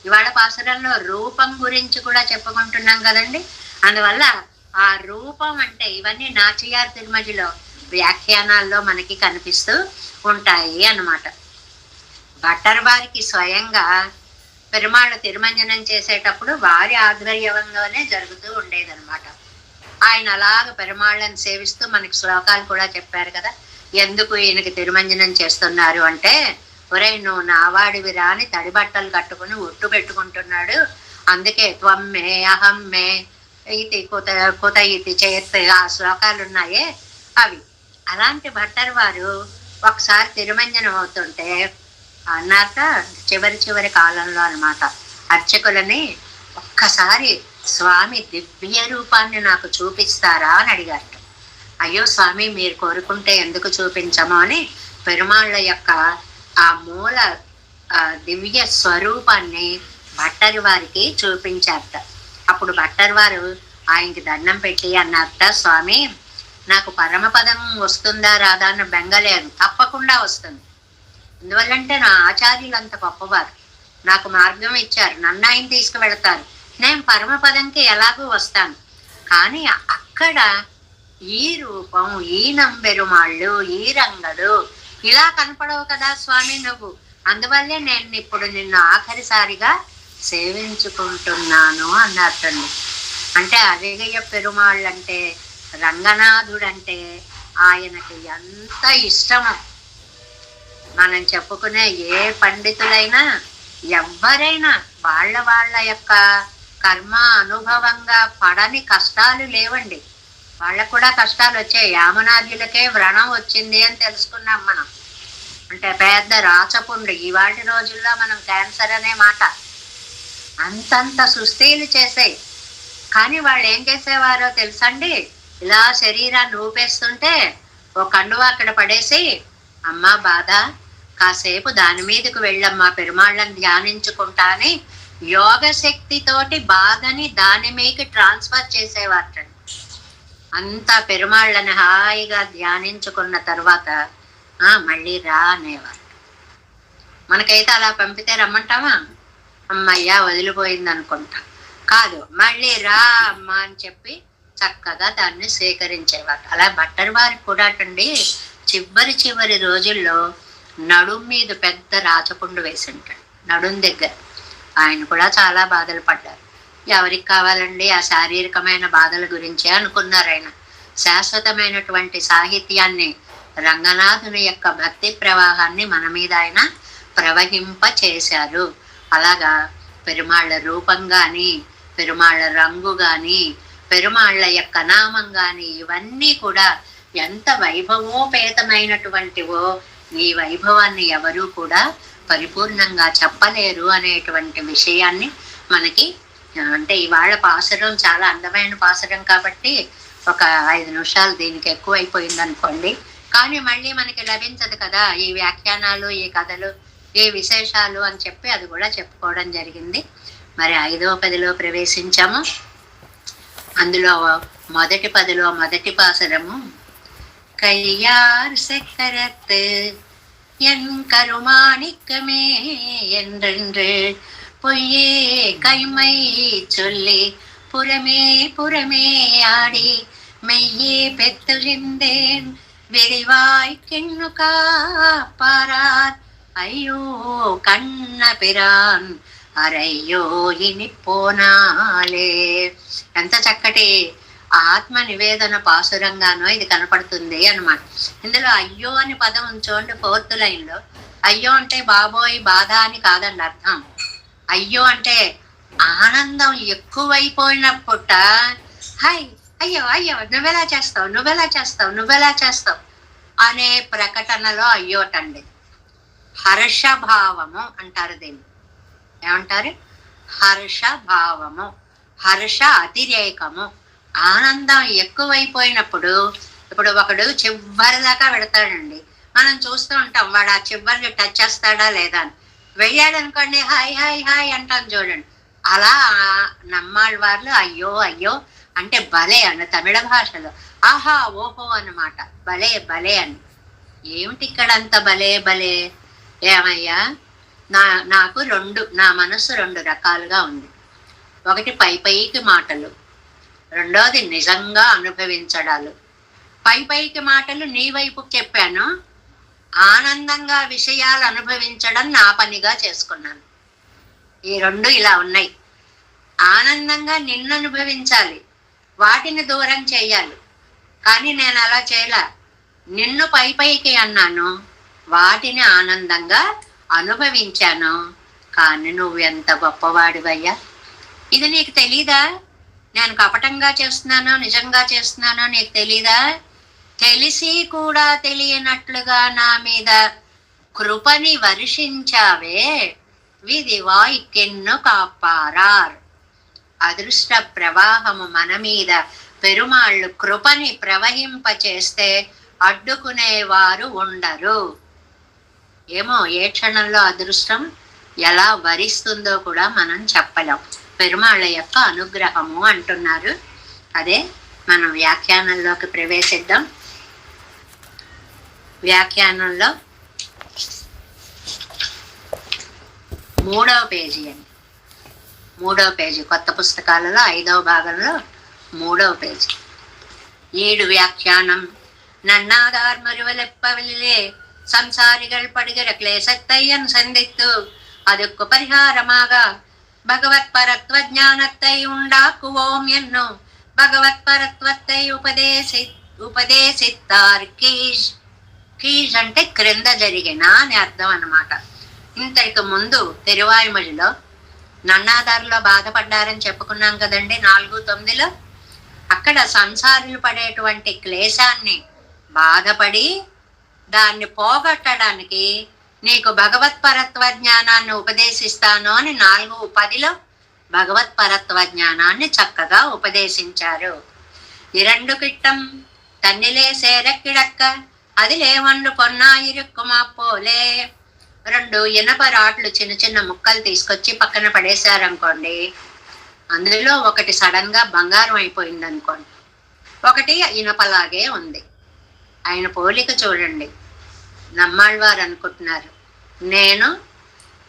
ఇవాళ పాసురంలో రూపం గురించి కూడా చెప్పుకుంటున్నాం కదండి. అందువల్ల ఆ రూపం అంటే ఇవన్నీ నాచియార్ తిరుమలలో వ్యాఖ్యానాల్లో మనకి కనిపిస్తూ ఉంటాయి అన్నమాట. భట్టర్ వారికి స్వయంగా పెరుమాళ్ళ తిరుమంజనం చేసేటప్పుడు వారి ఆధ్వర్యంలోనే జరుగుతూ ఉండేదన్నమాట. ఆయన అలాగ పెరుమాళ్ళని సేవిస్తూ మనకి శ్లోకాలు కూడా చెప్పారు కదా. ఎందుకు ఈయనకి తిరుమంజనం చేస్తున్నారు అంటే, ఒరే నువ్వు నావాడివి రాని తడి బట్టలు కట్టుకుని ఒట్టు పెట్టుకుంటున్నాడు, అందుకే త్వమ్మే అహమ్మే ఇది కుత ఇది చేస్తే ఆ శ్లోకాలు ఉన్నాయే అవి. అలాంటి భట్టర్ వారు ఒకసారి తిరుమంజనం అవుతుంటే అన్నాక చివరి కాలంలో అన్నమాట, అర్చకులని ఒక్కసారి స్వామి దివ్య రూపాన్ని నాకు చూపిస్తారా అని అడిగారు. అయ్యో స్వామి మీరు కోరుకుంటే ఎందుకు చూపించమో అని పెరుమాళ్ళ యొక్క ఆ మూల దివ్య స్వరూపాన్ని భట్టర్ వారికి చూపించారట. అప్పుడు భట్టర్ వారు ఆయనకి దండం పెట్టి అన్నారట, స్వామి నాకు పరమపదం వస్తుందా రాదా అన్న బెంగలేదు, తప్పకుండా వస్తుంది. ఎందువల్లంటే నా ఆచార్యులు అంత గొప్పవారు, నాకు మార్గం ఇచ్చారు, నన్ను ఆయన తీసుకువెళతారు, నేను పరమపదంకి ఎలాగూ వస్తాను. కానీ అక్కడ ఈ రూపం, ఈ నంబెరుమాళ్ళు, ఈ రంగడు ఇలా కనపడవు కదా స్వామి నువ్వు, అందువల్లే నేను ఇప్పుడు నిన్ను ఆఖరిసారిగా సేవించుకుంటున్నాను అన్నట్టండి. అంటే అజగయ్య పెరుమాళ్ళంటే, రంగనాథుడంటే ఆయనకి ఎంత ఇష్టము. మనం చెప్పుకునే ఏ పండితులైనా ఎవరైనా వాళ్ళ యొక్క కర్మ అనుభవంగా పడని కష్టాలు లేవండి. వాళ్ళకు కూడా కష్టాలు వచ్చాయి. యామనాద్యులకే వ్రణం వచ్చింది అని తెలుసుకున్నాం మనం. అంటే పెద్ద రాచపుండు. ఇవాటి రోజుల్లో మనం క్యాన్సర్ అనే మాట అంతంత సుస్థిలు చేసాయి. కానీ వాళ్ళు ఏం చేసేవారో తెలుసండి, ఇలా శరీరాన్ని ఊపేస్తుంటే ఓ కండువా అక్కడ పడేసి, అమ్మా బాధ, కాసేపు దాని మీదకు వెళ్ళమ్మా, పెరుమాళ్ళని ధ్యానించుకుంటా అని యోగ శక్తితోటి బాధని దాని మీదకి ట్రాన్స్ఫర్ చేసేవారటండి. అంత పెరుమాళ్ళని హాయిగా ధ్యానించుకున్న తర్వాత మళ్ళీ రా అనేవారు. మనకైతే అలా పంపితే రమ్మంటామా? అమ్మయ్యా వదిలిపోయింది అనుకుంటా. కాదు, మళ్ళీ రా అమ్మా అని చెప్పి చక్కగా దాన్ని స్వీకరించేవారు. అలా భట్టర్ వారికి కూడా అండి చివరి రోజుల్లో నడుం మీద పెద్ద రాచపుండు వేసి ఉంటాడు, నడుం దగ్గర. ఆయన కూడా చాలా బాధలు పడ్డారు. ఎవరికి కావాలండి ఆ శారీరకమైన బాధల గురించే అనుకున్నారు ఆయన. శాశ్వతమైనటువంటి సాహిత్యాన్ని, రంగనాథుని యొక్క భక్తి ప్రవాహాన్ని మన మీద ఆయన ప్రవహింప చేశారు. అలాగా పెరుమాళ్ళ రూపం కానీ, పెరుమాళ్ళ రంగు కానీ, పెరుమాళ్ళ యొక్క నామం కానీ, ఇవన్నీ కూడా ఎంత వైభవోపేతమైనటువంటివో ఈ వైభవాన్ని ఎవరూ కూడా పరిపూర్ణంగా చెప్పలేరు అనేటువంటి విషయాన్ని మనకి, అంటే ఇవాళ పాసురం చాలా అందమైన పాసురం కాబట్టి ఒక 5 నిమిషాలు దీనికి ఎక్కువైపోయింది అనుకోండి. కానీ మళ్ళీ మనకి లభించదు కదా ఈ వ్యాఖ్యానాలు, ఈ కథలు, ఈ విశేషాలు అని చెప్పి అది కూడా చెప్పుకోవడం జరిగింది. మరి 5వ పదిలో ప్రవేశించాము. అందులో మొదటి పదిలో మొదటి పాసురము, கையார் செக்கரத்து என் கருமாணிக்கமே என்றென்று பொய்யே கைமை சொல்லி புறமே புறமே ஆடி மெய்யே பெத்துழிந்தேன் விரிவாய் கிண்ணு காப்பாரார் అయ్యో కన్న పిరాన్ అరయ్యో ఇని పోనాలే. ఎంత చక్కటి ఆత్మ నివేదన పాసురంగానో ఇది కనపడుతుంది అన్నమాట. ఇందులో అయ్యో అని పదం ఉంచోండి 4th లైన్లో. అయ్యో అంటే బాబోయ్ బాధ అని కాదండి అర్థం. అయ్యో అంటే ఆనందం ఎక్కువైపోయినప్పుట, హాయ్ అయ్యో అయ్యో నువ్వెలా చేస్తావు, నువ్వెలా చేస్తావు, నువ్వెలా చేస్తావు అనే ప్రకటనలో అయ్యోటండి. హర్షభావము అంటారు దీన్ని. ఏమంటారు? హర్షభావము, హర్ష అతిరేకము. ఆనందం ఎక్కువైపోయినప్పుడు, ఇప్పుడు ఒకడు చివరి దాకా పెడతాడండి, మనం చూస్తూ ఉంటాం వాడు ఆ చివరిని టచ్ చేస్తాడా లేదా అని. వెయ్యాడు అనుకోండి, హాయ్ హాయ్ హాయ్ అంటాం చూడండి. అలా నమ్మాళ్ళ వాళ్ళు అయ్యో అయ్యో అంటే భలే అని తమిళ భాషలో, ఆహా ఓహో అన్నమాట, భలే భలే అని. ఏమిటి ఇక్కడ అంత భలే భలే? ఏమయ్యా, నాకు నా మనసు 2 రకాలుగా ఉంది. ఒకటి పైకి మాటలు, రెండోది నిజంగా అనుభవించడాలు. పైకి మాటలు నీ వైపు చెప్పాను, ఆనందంగా విషయాలు అనుభవించడం నా పనిగా చేసుకున్నాను. ఈ 2 ఇలా ఉన్నాయి. ఆనందంగా నిన్ను అనుభవించాలి, వాటిని దూరం చేయాలి. కానీ నేను అలా చేయలా. నిన్ను పైకి అన్నాను, వాటిని ఆనందంగా అనుభవించాను. కానీ నువ్వు ఎంత గొప్పవాడివయ్యా, ఇది నీకు తెలీదా? నేను కపటంగా చేస్తున్నానో నిజంగా చేస్తున్నానో నీకు తెలీదా? తెలిసి కూడా తెలియనట్లుగా నా మీద కృపని వర్షించావే, విధివాయ్ కెన్ను కాపారార్. అదృష్ట ప్రవాహము మన మీద పెరుమాళ్ళు కృపని ప్రవహింప చేస్తే అడ్డుకునేవారు ఉండరు. ఏమో ఏ క్షణంలో అదృష్టం ఎలా వరిస్తుందో కూడా మనం చెప్పలేం. పెరుమాళ్ళ యొక్క అనుగ్రహము అంటున్నారు. అదే మనం వ్యాఖ్యానంలోకి ప్రవేశిద్దాం. వ్యాఖ్యానంలో 3వ పేజీ అండి, 3వ పేజీ కొత్త పుస్తకాలలో 5వ భాగంలో 3వ పేజీ. 7 వ్యాఖ్యానం. நன்னாதார் மறுவலப்பவல்லே சம்சாரிகள் படுகிற கிளேசத்தையன் சந்தித்து அதுக்கு பரிகாரமாக பகவத் பரத்வ ஞானத்தை உண்டாக்குவோம் என்னும் భగవత్ పరత్వத்தை ఉపదేశిత్తారు. కీజ్ అంటే క్రింద జరిగిన అని అర్థం అన్నమాట. ఇంతకు ముందు తిరువాయుమొழிలో నన్నాదారులో బాధపడ్డారని చెప్పుకున్నాం కదండి 4:9లో. అక్కడ సంసారులు పడేటువంటి క్లేశాన్ని బాధపడి దాన్ని పోగొట్టడానికి నీకు భగవత్పరత్వ జ్ఞానాన్ని ఉపదేశిస్తాను అని 4:10లో భగవత్పరత్వ జ్ఞానాన్ని చక్కగా ఉపదేశించారు. ఇరండు కిట్టం తన్నిలే సేరక్కిడక్క అది లేవన్లు పొన్నాయిరుక్కుమా పోలే. 2 ఇనప రాట్లు చిన్న చిన్న ముక్కలు తీసుకొచ్చి పక్కన పడేశారనుకోండి, అందులో ఒకటి సడన్ గా బంగారం అయిపోయింది అనుకోండి, ఒకటి ఇనపలాగే ఉంది. ఆయన పోలిక చూడండి. నమ్మాళ్ళవారు అనుకుంటున్నారు నేను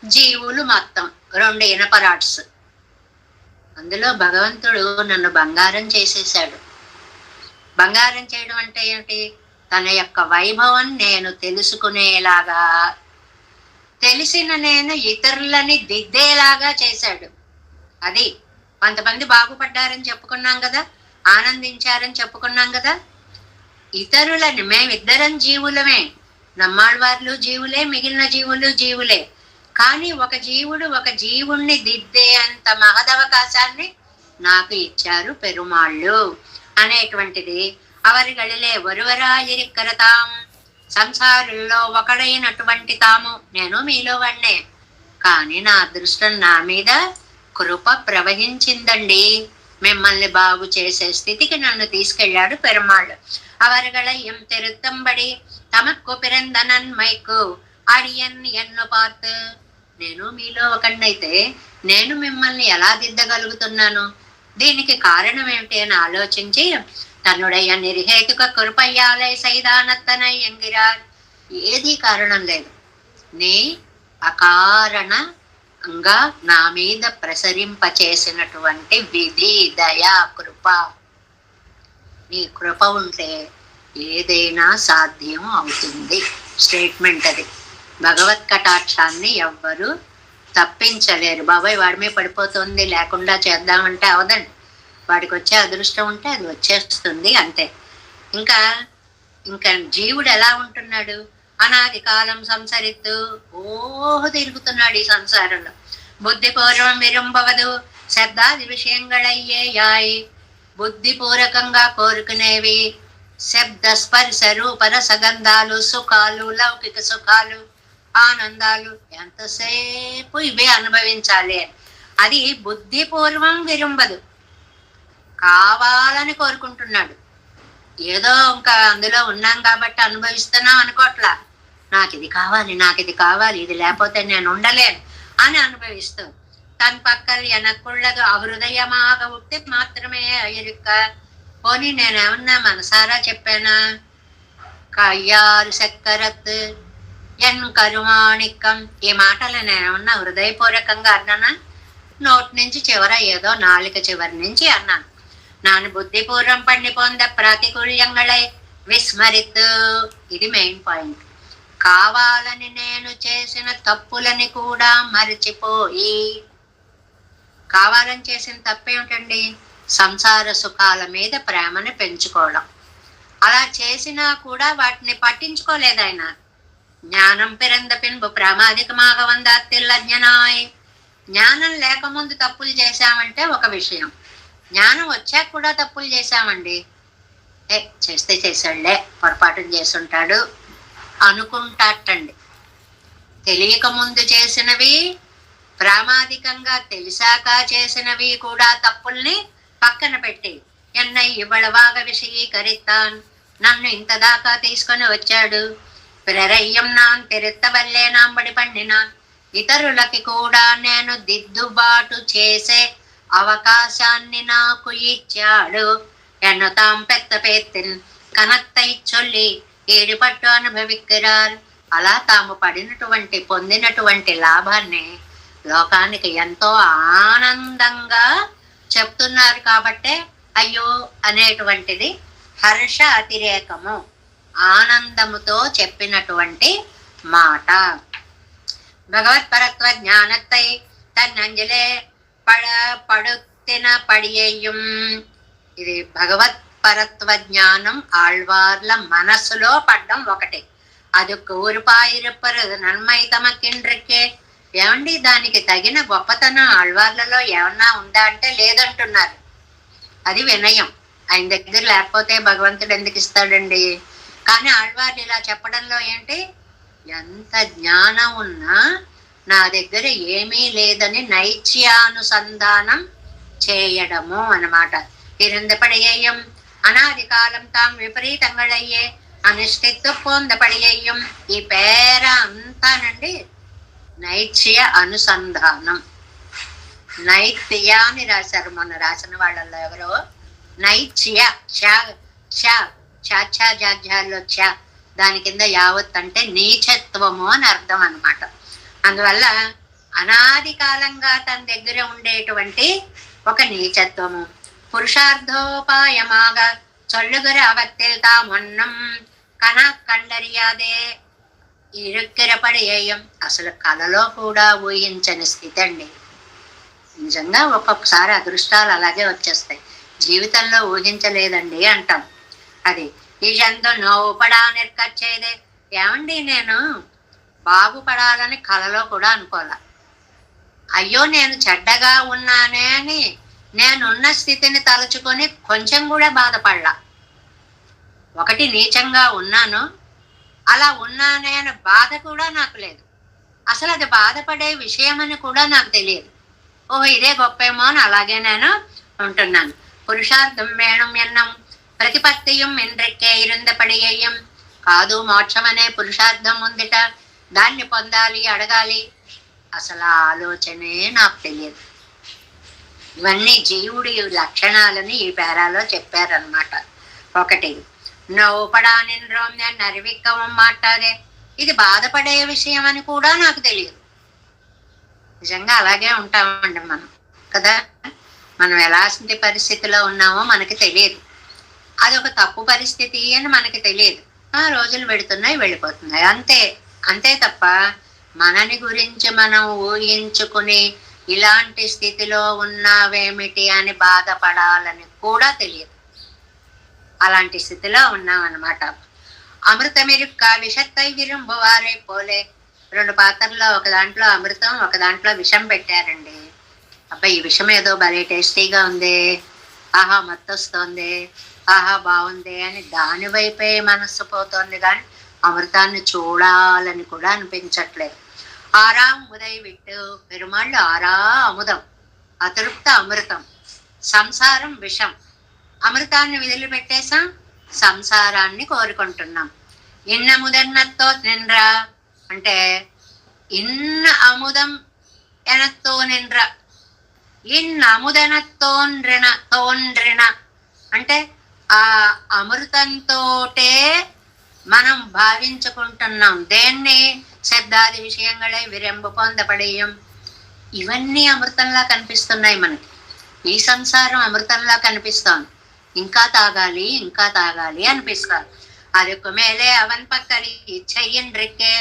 జీవులు మొత్తం 2 ఇనప రాట్స్, అందులో భగవంతుడు నన్ను బంగారం చేసేసాడు. బంగారం చేయడం అంటే ఏమిటి? తన యొక్క వైభవం నేను తెలుసుకునేలాగా, తెలిసిన నేను ఇతరులని దిద్దేలాగా చేశాడు. అది కొంతమంది బాగుపడ్డారని చెప్పుకున్నాం కదా, ఆనందించారని చెప్పుకున్నాం కదా. ఇతరులని, మేమిద్దరం జీవులమే, నమ్మాళ్ళవార్లు జీవులే, మిగిలిన జీవులు జీవులే. కానీ ఒక జీవుడు ఒక జీవుణ్ణి దిద్దే అంత మహదవకాశాన్ని నాకు ఇచ్చారు పెరుమాళ్ళు అనేటువంటిది. అవరిగళిలే ఒరువరాయిరిక్కరతాం, సంసారుల్లో ఒకడైనటువంటి తాము, నేను మీలో వాణ్ణే. కానీ నా అదృష్టం, నా మీద కృప ప్రవహించిందండి, మిమ్మల్ని బాగు చేసే స్థితికి నన్ను తీసుకెళ్ళాడు పెరుమాళ్ళు. అవరుగళ ఎం తిరుత్తంబడి తమక్కు పిరందనన్ మైకు అడియన్ ఎన్ను పార్తు. నేను మీలో ఒకడినైతే నేను మిమ్మల్ని ఎలా దిద్దగలుగుతున్నాను? దీనికి కారణం ఏమిటి అని ఆలోచించి, తన్నుడయ్య నిర్హేతుక కృపయ్యాలై సైదానత్తనై ఎంగిరార్. ఏది కారణం లేదు, నీ అకారణంగా నా మీద ప్రసరింపచేసినటువంటి విధి, దయా, కృప. నీ కృప ఉంటే ఏదైనా సాధ్యం అవుతుంది. స్టేట్మెంట్ అది. భగవత్ కటాక్షాన్ని ఎవ్వరూ తప్పించలేరు. బాబాయ్ వాడి మీద పడిపోతుంది లేకుండా చేద్దామంటే అవదండి. వాడికి వచ్చే అదృష్టం ఉంటే అది వచ్చేస్తుంది, అంతే. ఇంకా ఇంకా జీవుడు ఎలా ఉంటున్నాడు? అనాది కాలం సంసరిత్తు తిరుగుతున్నాడు ఈ సంసారంలో. బుద్ధిపూర్వం విరుంబవదు శబ్దాది విషయంగళయ్యే యాయ్. బుద్ధిపూర్వకంగా కోరుకునేవి శబ్ద స్పర్శ రూపర సగంధాలు, సుఖాలు, లౌకిక సుఖాలు, ఆనందాలు, ఎంతసేపు ఇవే అనుభవించాలి అని. అది బుద్ధిపూర్వం విరుంబదు, కావాలని కోరుకుంటున్నాడు. ఏదో ఇంకా అందులో ఉన్నాం కాబట్టి అనుభవిస్తున్నాం అనుకోట్లా. నాకు ఇది కావాలి, నాకు ఇది కావాలి, ఇది లేకపోతే నేను ఉండలేను అని అనుభవిస్తూ తన పక్కన ఎనకుళ్ళదు అహృదయమాగ ఉక్తి మాత్రమే అయ్యరుక్క. పోనీ నేనేమన్నా మనసారా చెప్పానా? కయ్యారు చక్కరత్ ఎన్ కరుమాణిక్కం. ఈ మాటలు నేనేమన్నా హృదయపూర్వకంగా అన్నానా? నోటి నుంచి చివర ఏదో నాలుక చివరి నుంచి అన్నాను. నాను బుద్ధిపూర్వం పండి పొంద ప్రాతికూల్యంగళై విస్మరిత్. ఇది మెయిన్ పాయింట్. కావాలని నేను చేసిన తప్పులని కూడా మరిచిపోయి. కావాలని చేసిన తప్పేమిటండి? సంసార సుఖాల మీద ప్రేమని పెంచుకోవడం. అలా చేసినా కూడా వాటిని పట్టించుకోలేదు ఆయన. జ్ఞానం పిరంద పిన్బు ప్రామాదికమాగ వందాత్తిల్లజ్ఞనాయ్. జ్ఞానం లేకముందు తప్పులు చేశామంటే ఒక విషయం, జ్ఞానం వచ్చాక కూడా తప్పులు చేశామండి, చేస్తే చేశాడులే, పొరపాటును చేసుంటాడు అనుకుంటాటండి. తెలియక ముందు చేసినవి, ప్రామాదికంగా తెలిసాక చేసినవి కూడా తప్పుల్ని పక్కన పెట్టి, ఎన్నై ఇవ్వడవాగ విషయీకరిస్తాన్, నన్ను ఇంత దాకా తీసుకొని వచ్చాడు, ప్రరయ్యం నాన్ తిరుత్తవల్లే నాంబడి పండినాన్. ఇతరులకి కూడా నేను దిద్దుబాటు చేసే అవకాశాన్ని నాకు ఇచ్చాడు. ఎన్ను తాం పెద్ద పేత్తిన్ కనత్తై చొల్లి ఏడిపట్టు అనుభవిక్కిరార్. అలా తాము పడినటువంటి పొందినటువంటి లాభాన్ని లోకానికి ఎంతో ఆనందంగా చెప్తున్నారు కాబట్టే అయ్యో అనేటువంటిది హర్ష అతిరేకము, ఆనందముతో చెప్పినటువంటి మాట. భగవత్పరత్వ జ్ఞానத்தை తన్నంజలే పడుతిన పడియ్యం. ఇది భగవత్పరత్వ జ్ఞానం ఆళ్వార్ల మనసులో పడ్డం ఒకటి. అది కూరుపాయిరప్పరదు నన్మై తమకిండ్రికే. ఏమండి, దానికి తగిన గొప్పతనం ఆళ్వార్లలో ఏమన్నా ఉందా అంటే లేదంటున్నారు. అది వినయం. ఆయన దగ్గర లేకపోతే భగవంతుడు ఎందుకు ఇస్తాడండి? కానీ ఆళ్వార్లు ఇలా చెప్పడంలో ఏంటి, ఎంత జ్ఞానం ఉన్నా నా దగ్గర ఏమీ లేదని నైత్యానుసంధానం చేయడము అన్నమాట. இருந்தபடியையும் అనాది కాలం తాం విపరీతంగళయ్యే అనుష్ఠిత్తు పొందపడియ్యం. ఈ పేర అంతానండి నైత్య అనుసంధానం. నైత్య అని రాశారు మొన్న రాసిన వాళ్ళల్లో ఎవరో. నైత్య చాధ్యాల్లో దాని కింద యావత్ అంటే నీచత్వము అని అర్థం అన్నమాట. అందువల్ల అనాది కాలంగా తన దగ్గర ఉండేటువంటి ఒక నీచత్వము. పురుషార్థోపాయమాగ చొల్లుగర అవత్తిల్ తామొన్నం కన కండరియాదే ఇరుక్కిరపడియం. అసలు కలలో కూడా ఊహించని స్థితి అండి. నిజంగా ఒక్కొక్కసారి అదృష్టాలు అలాగే వచ్చేస్తాయి, జీవితంలో ఊహించలేదండి అంటాం. అది ఈ జంతు నవ్వుపడా నిర్కచ్చేదే. ఏమండి నేను బాగుపడాలని కలలో కూడా అనుకోలే. అయ్యో నేను చెడ్డగా ఉన్నానే అని నేనున్న స్థితిని తలుచుకొని కొంచెం కూడా బాధపడలా. ఒకటి నీచంగా ఉన్నాను, అలా ఉన్నానే అనే బాధ కూడా నాకు లేదు. అసలు అది బాధపడే విషయం అని కూడా నాకు తెలియదు. ఓహో ఇదే గొప్పేమో అని అలాగే నేను ఉంటున్నాను. పురుషార్థం వేణం ఎన్నం ప్రతిపత్తియం ఇంద్రక్కే ఇరుందపడియ్యం. కాదు, మోక్షం అనే పురుషార్థం ఉందిట, దాన్ని పొందాలి, అడగాలి, అసలు ఆ ఆలోచనే నాకు తెలియదు. ఇవన్నీ జీవుడి లక్షణాలని ఈ పేరాలో చెప్పారనమాట. ఒకటి నవ్వుపడా నింద్రోమ్య నరివిక్కవం మాట్లాడే. ఇది బాధపడే విషయం అని కూడా నాకు తెలియదు. నిజంగా అలాగే ఉంటామండి మనం కదా. మనం ఎలాంటి పరిస్థితిలో ఉన్నామో మనకి తెలియదు. అదొక తప్పు పరిస్థితి అని మనకి తెలియదు. ఆ రోజులు పెడుతున్నాయి, వెళ్ళిపోతున్నాయి, అంతే. అంతే తప్ప మనని గురించి మనం ఊహించుకుని ఇలాంటి స్థితిలో ఉన్నావేమిటి అని బాధపడాలని కూడా తెలియదు. అలాంటి స్థితిలో ఉన్నామన్నమాట. అమృతమిరుక్క విషత్తై విరుంబువారే పోలే. 2 పాత్రల్లో ఒక దాంట్లో అమృతం, ఒక దాంట్లో విషం పెట్టారండి. అబ్బాయి ఈ విషం ఏదో భలే టేస్టీగా ఉంది, ఆహా మత్తొస్తోంది, ఆహా బాగుంది అని దాని వైపే మనస్సు పోతోంది, కానీ అమృతాన్ని చూడాలని కూడా అనిపించట్లేదు. ఆరాం ఉదయ్ విట్టు పెరుమాళ్ళు ఆరా అముదం, అతృప్త అమృతం, సంసారం విషం. అమృతాన్ని వదిలిపెట్టేసాం, సంసారాన్ని కోరుకుంటున్నాం. ఇన్న ముదన్నతో నిండ్రా అంటే ఇన్న అముదం ఎనతో నిండ్ర, ఇన్న అముదనతోండ్రిన అంటే ఆ అమృతంతోటే మనం భావించుకుంటున్నాం. దేన్ని? శబ్దాది విషయంగానే విరెంబు పొందపడేయం. ఇవన్నీ అమృతంలా కనిపిస్తున్నాయి మనకి. ఈ సంసారం అమృతంలా కనిపిస్తోంది. ఇంకా తాగాలి, ఇంకా తాగాలి అనిపిస్తుంది. అదొక మేలే అవన్ పక్కని చెయ్యండ్రిక్కే.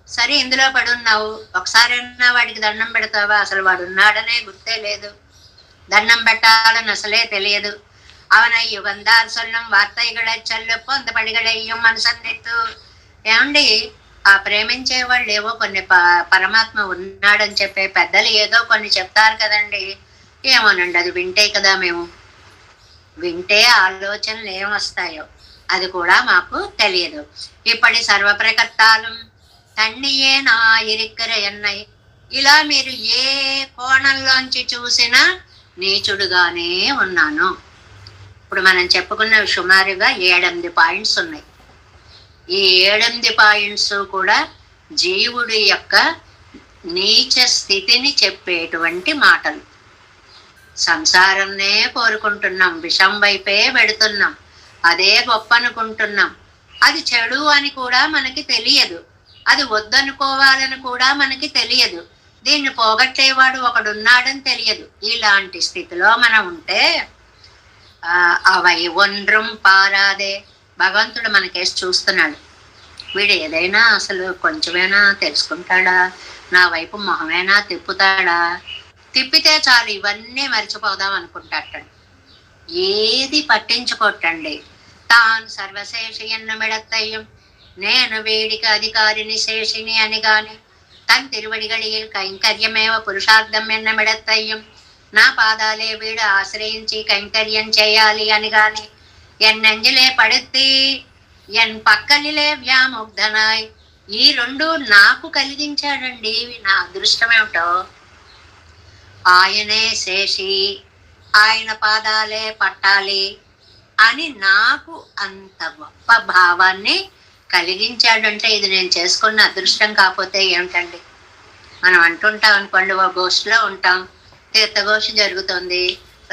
సరే ఇందులో పడున్నావు, ఒకసారైనా వాడికి దండం పెడతావా? అసలు వాడు ఉన్నాడనే గుర్తే లేదు, దండం పెట్టాలని అసలే తెలియదు. అవనై యుగంధార్ సొల్లం వార్తైగడ చల్లు పొందపడిగడయ్యం మనసన్నెత్తు. ఏమండి, ఆ ప్రేమించే వాళ్ళు ఏవో కొన్ని పరమాత్మ ఉన్నాడని చెప్పే పెద్దలు ఏదో కొన్ని చెప్తారు కదండి. ఏమోనండి, అది వింటే కదా మేము వింటే ఆలోచనలు ఏమొస్తాయో అది కూడా మాకు తెలియదు. ఇప్పటి సర్వప్రకర్తాలం తన్నియే నా ఇరిక్కర ఎన్నై. ఇలా మీరు ఏ కోణంలోంచి చూసినా నీచుడుగానే ఉన్నాను. ఇప్పుడు మనం చెప్పుకున్న సుమారుగా 7-8 పాయింట్స్ ఉన్నాయి. ఈ 7-8 పాయింట్స్ కూడా జీవుడి యొక్క నీచ స్థితిని చెప్పేటువంటి మాటలు. సంసారంనే కోరుకుంటున్నాం, విషం వైపే పెడుతున్నాం, అదే గొప్ప అనుకుంటున్నాం. అది చెడు అని కూడా మనకి తెలియదు, అది వద్దనుకోవాలని కూడా మనకి తెలియదు, దీన్ని పోగొట్టేవాడు ఒకడున్నాడని తెలియదు. ఇలాంటి స్థితిలో మనం ఉంటే అవై ఒండ్రం పారాదే. భగవంతుడు మనకేసి చూస్తున్నాడు, వీడు ఏదైనా అసలు కొంచెమైనా తెలుసుకుంటాడా, నా వైపు మొహమైనా తిప్పుతాడా, తిప్పితే చాలు ఇవన్నీ మర్చిపోదాం అనుకుంటాటండి. ఏది పట్టించుకోటండి. తాను సర్వశేషి ఎన్న మెడత్తయ్యం, నేను వీడికి అధికారిని శేషిని అని గాని, తన్ తిరువడిగళిயில் కైంకర్యమేవ పురుషార్థం ఎన్న మెడత్తయ్యం, నా పాదాలే వీడు ఆశ్రయించి కైంకర్యం చేయాలి అని గాని, ఎన్నెంజలే పడుద్ది ఎన్ పక్కలిలే వ్యాముగ్ధనాయ్. ఈ రెండు నాకు కలిగించాడండి. నా అదృష్టమేమిటో. ఆయనే శేషి, ఆయన పాదాలే పట్టాలి అని నాకు అంత గొప్ప భావాన్ని కలిగించాడంటే ఇది నేను చేసుకున్న అదృష్టం కాకపోతే ఏమిటండి. మనం అంటుంటాం అనుకోండి, ఓ గోష్ఠిలో ఉంటాం, తీర్థఘోష జరుగుతుంది,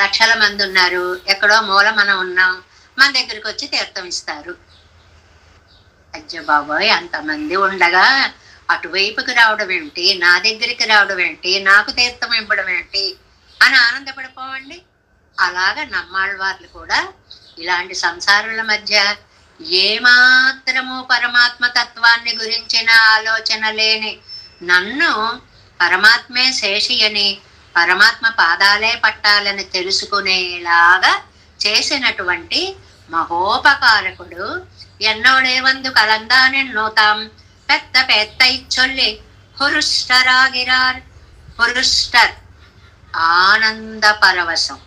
లక్షల మంది ఉన్నారు, ఎక్కడో మూల మనం ఉన్నాం, మన దగ్గరికి వచ్చి తీర్థం ఇస్తారు. అయ్య బాబోయ్, అంతమంది ఉండగా అటువైపుకి రావడం ఏమిటి, నా దగ్గరికి రావడం ఏంటి, నాకు తీర్థం ఇవ్వడం ఏంటి అని ఆనందపడిపోవండి. అలాగా నమ్మాళ్ళవార్లు కూడా ఇలాంటి సంసారుల మధ్య ఏమాత్రము పరమాత్మ తత్వాన్ని గురించిన ఆలోచన లేని నన్ను పరమాత్మే శేషి అని, పరమాత్మ పాదాలే పట్టాలని తెలుసుకునేలాగా చేసినటువంటి మహోపకారకుడు. ఎన్నోడే వందు కలందానెన్నోతాం పెద్ద పెద్ద ఇచ్చొల్లి హురుష్టరాగిరార్. హురుష్టర్ ఆనంద పరవశం.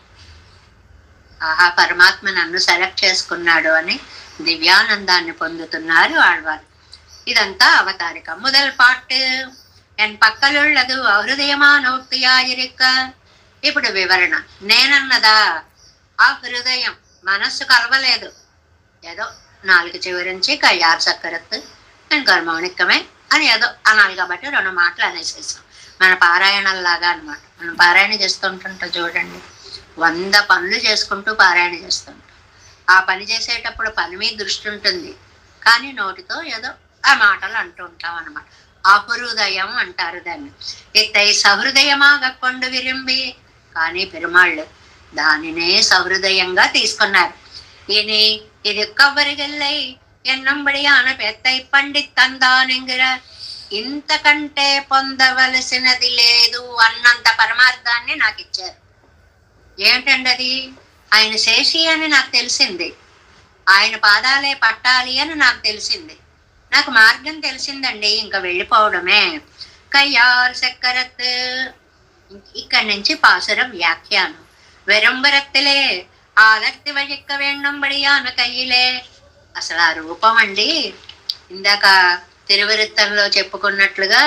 ఆహా, పరమాత్మ నన్ను సెలెక్ట్ చేసుకున్నాడు అని దివ్యానందాన్ని పొందుతున్నారు ఆళ్వారు. ఇదంతా అవతారిక. முதல் பாட்டு என் పక్కలుள்ளదు హృదయమానోక్తియాయిరిక్క. ఇప్పుడు వివరణ. నేనన్నదా ఆ హృదయం, మనస్సు కలవలేదు, ఏదో నాలుగు చివరించి కయ్యారు చక్కరత్తు నేను కర్మౌనిక్కమే అని ఏదో అనాలి కాబట్టి రెండు మాటలు అనేసేసాం. మన పారాయణంలాగా అనమాట. మనం పారాయణ చేస్తుంటుంటాం చూడండి, 100 పనులు చేసుకుంటూ పారాయణ చేస్తుంటాం. ఆ పని చేసేటప్పుడు పని మీద దృష్టి ఉంటుంది, కానీ నోటితో ఏదో ఆ మాటలు అంటూ ఉంటాం అనమాట. అహృదయం అంటారు దాన్ని. ఇత్తై సహృదయమాగా కొండు విరింబి. కానీ పెరుమాళ్ళు దానినే సహృదయంగా తీసుకున్నారు. ఇని ఇది కవ్వరిగెల్లై ఎన్నంబడియాన పెత్తై పండిత్తందానెంగిర. ఇంతకంటే పొందవలసినది లేదు అన్నంత పరమార్థాన్ని నాకు ఇచ్చారు. ఏమిటండి అది? ఆయన శేషి అని నాకు తెలిసింది, ఆయన పాదాలే పట్టాలి అని నాకు తెలిసింది, నాకు మార్గం తెలిసిందండి. ఇంకా వెళ్ళిపోవడమే. కయ్యార్ చక్కరత్. ఇక్కడి నుంచి పాసుర వ్యాఖ్యానం. వెరంబరత్తులే ఆలక్తి వழிక్క వేణంబడియాన కయ్యిలే. అసలు ఆ రూపం అండి, ఇందాక తిరువృత్తంలో చెప్పుకున్నట్లుగా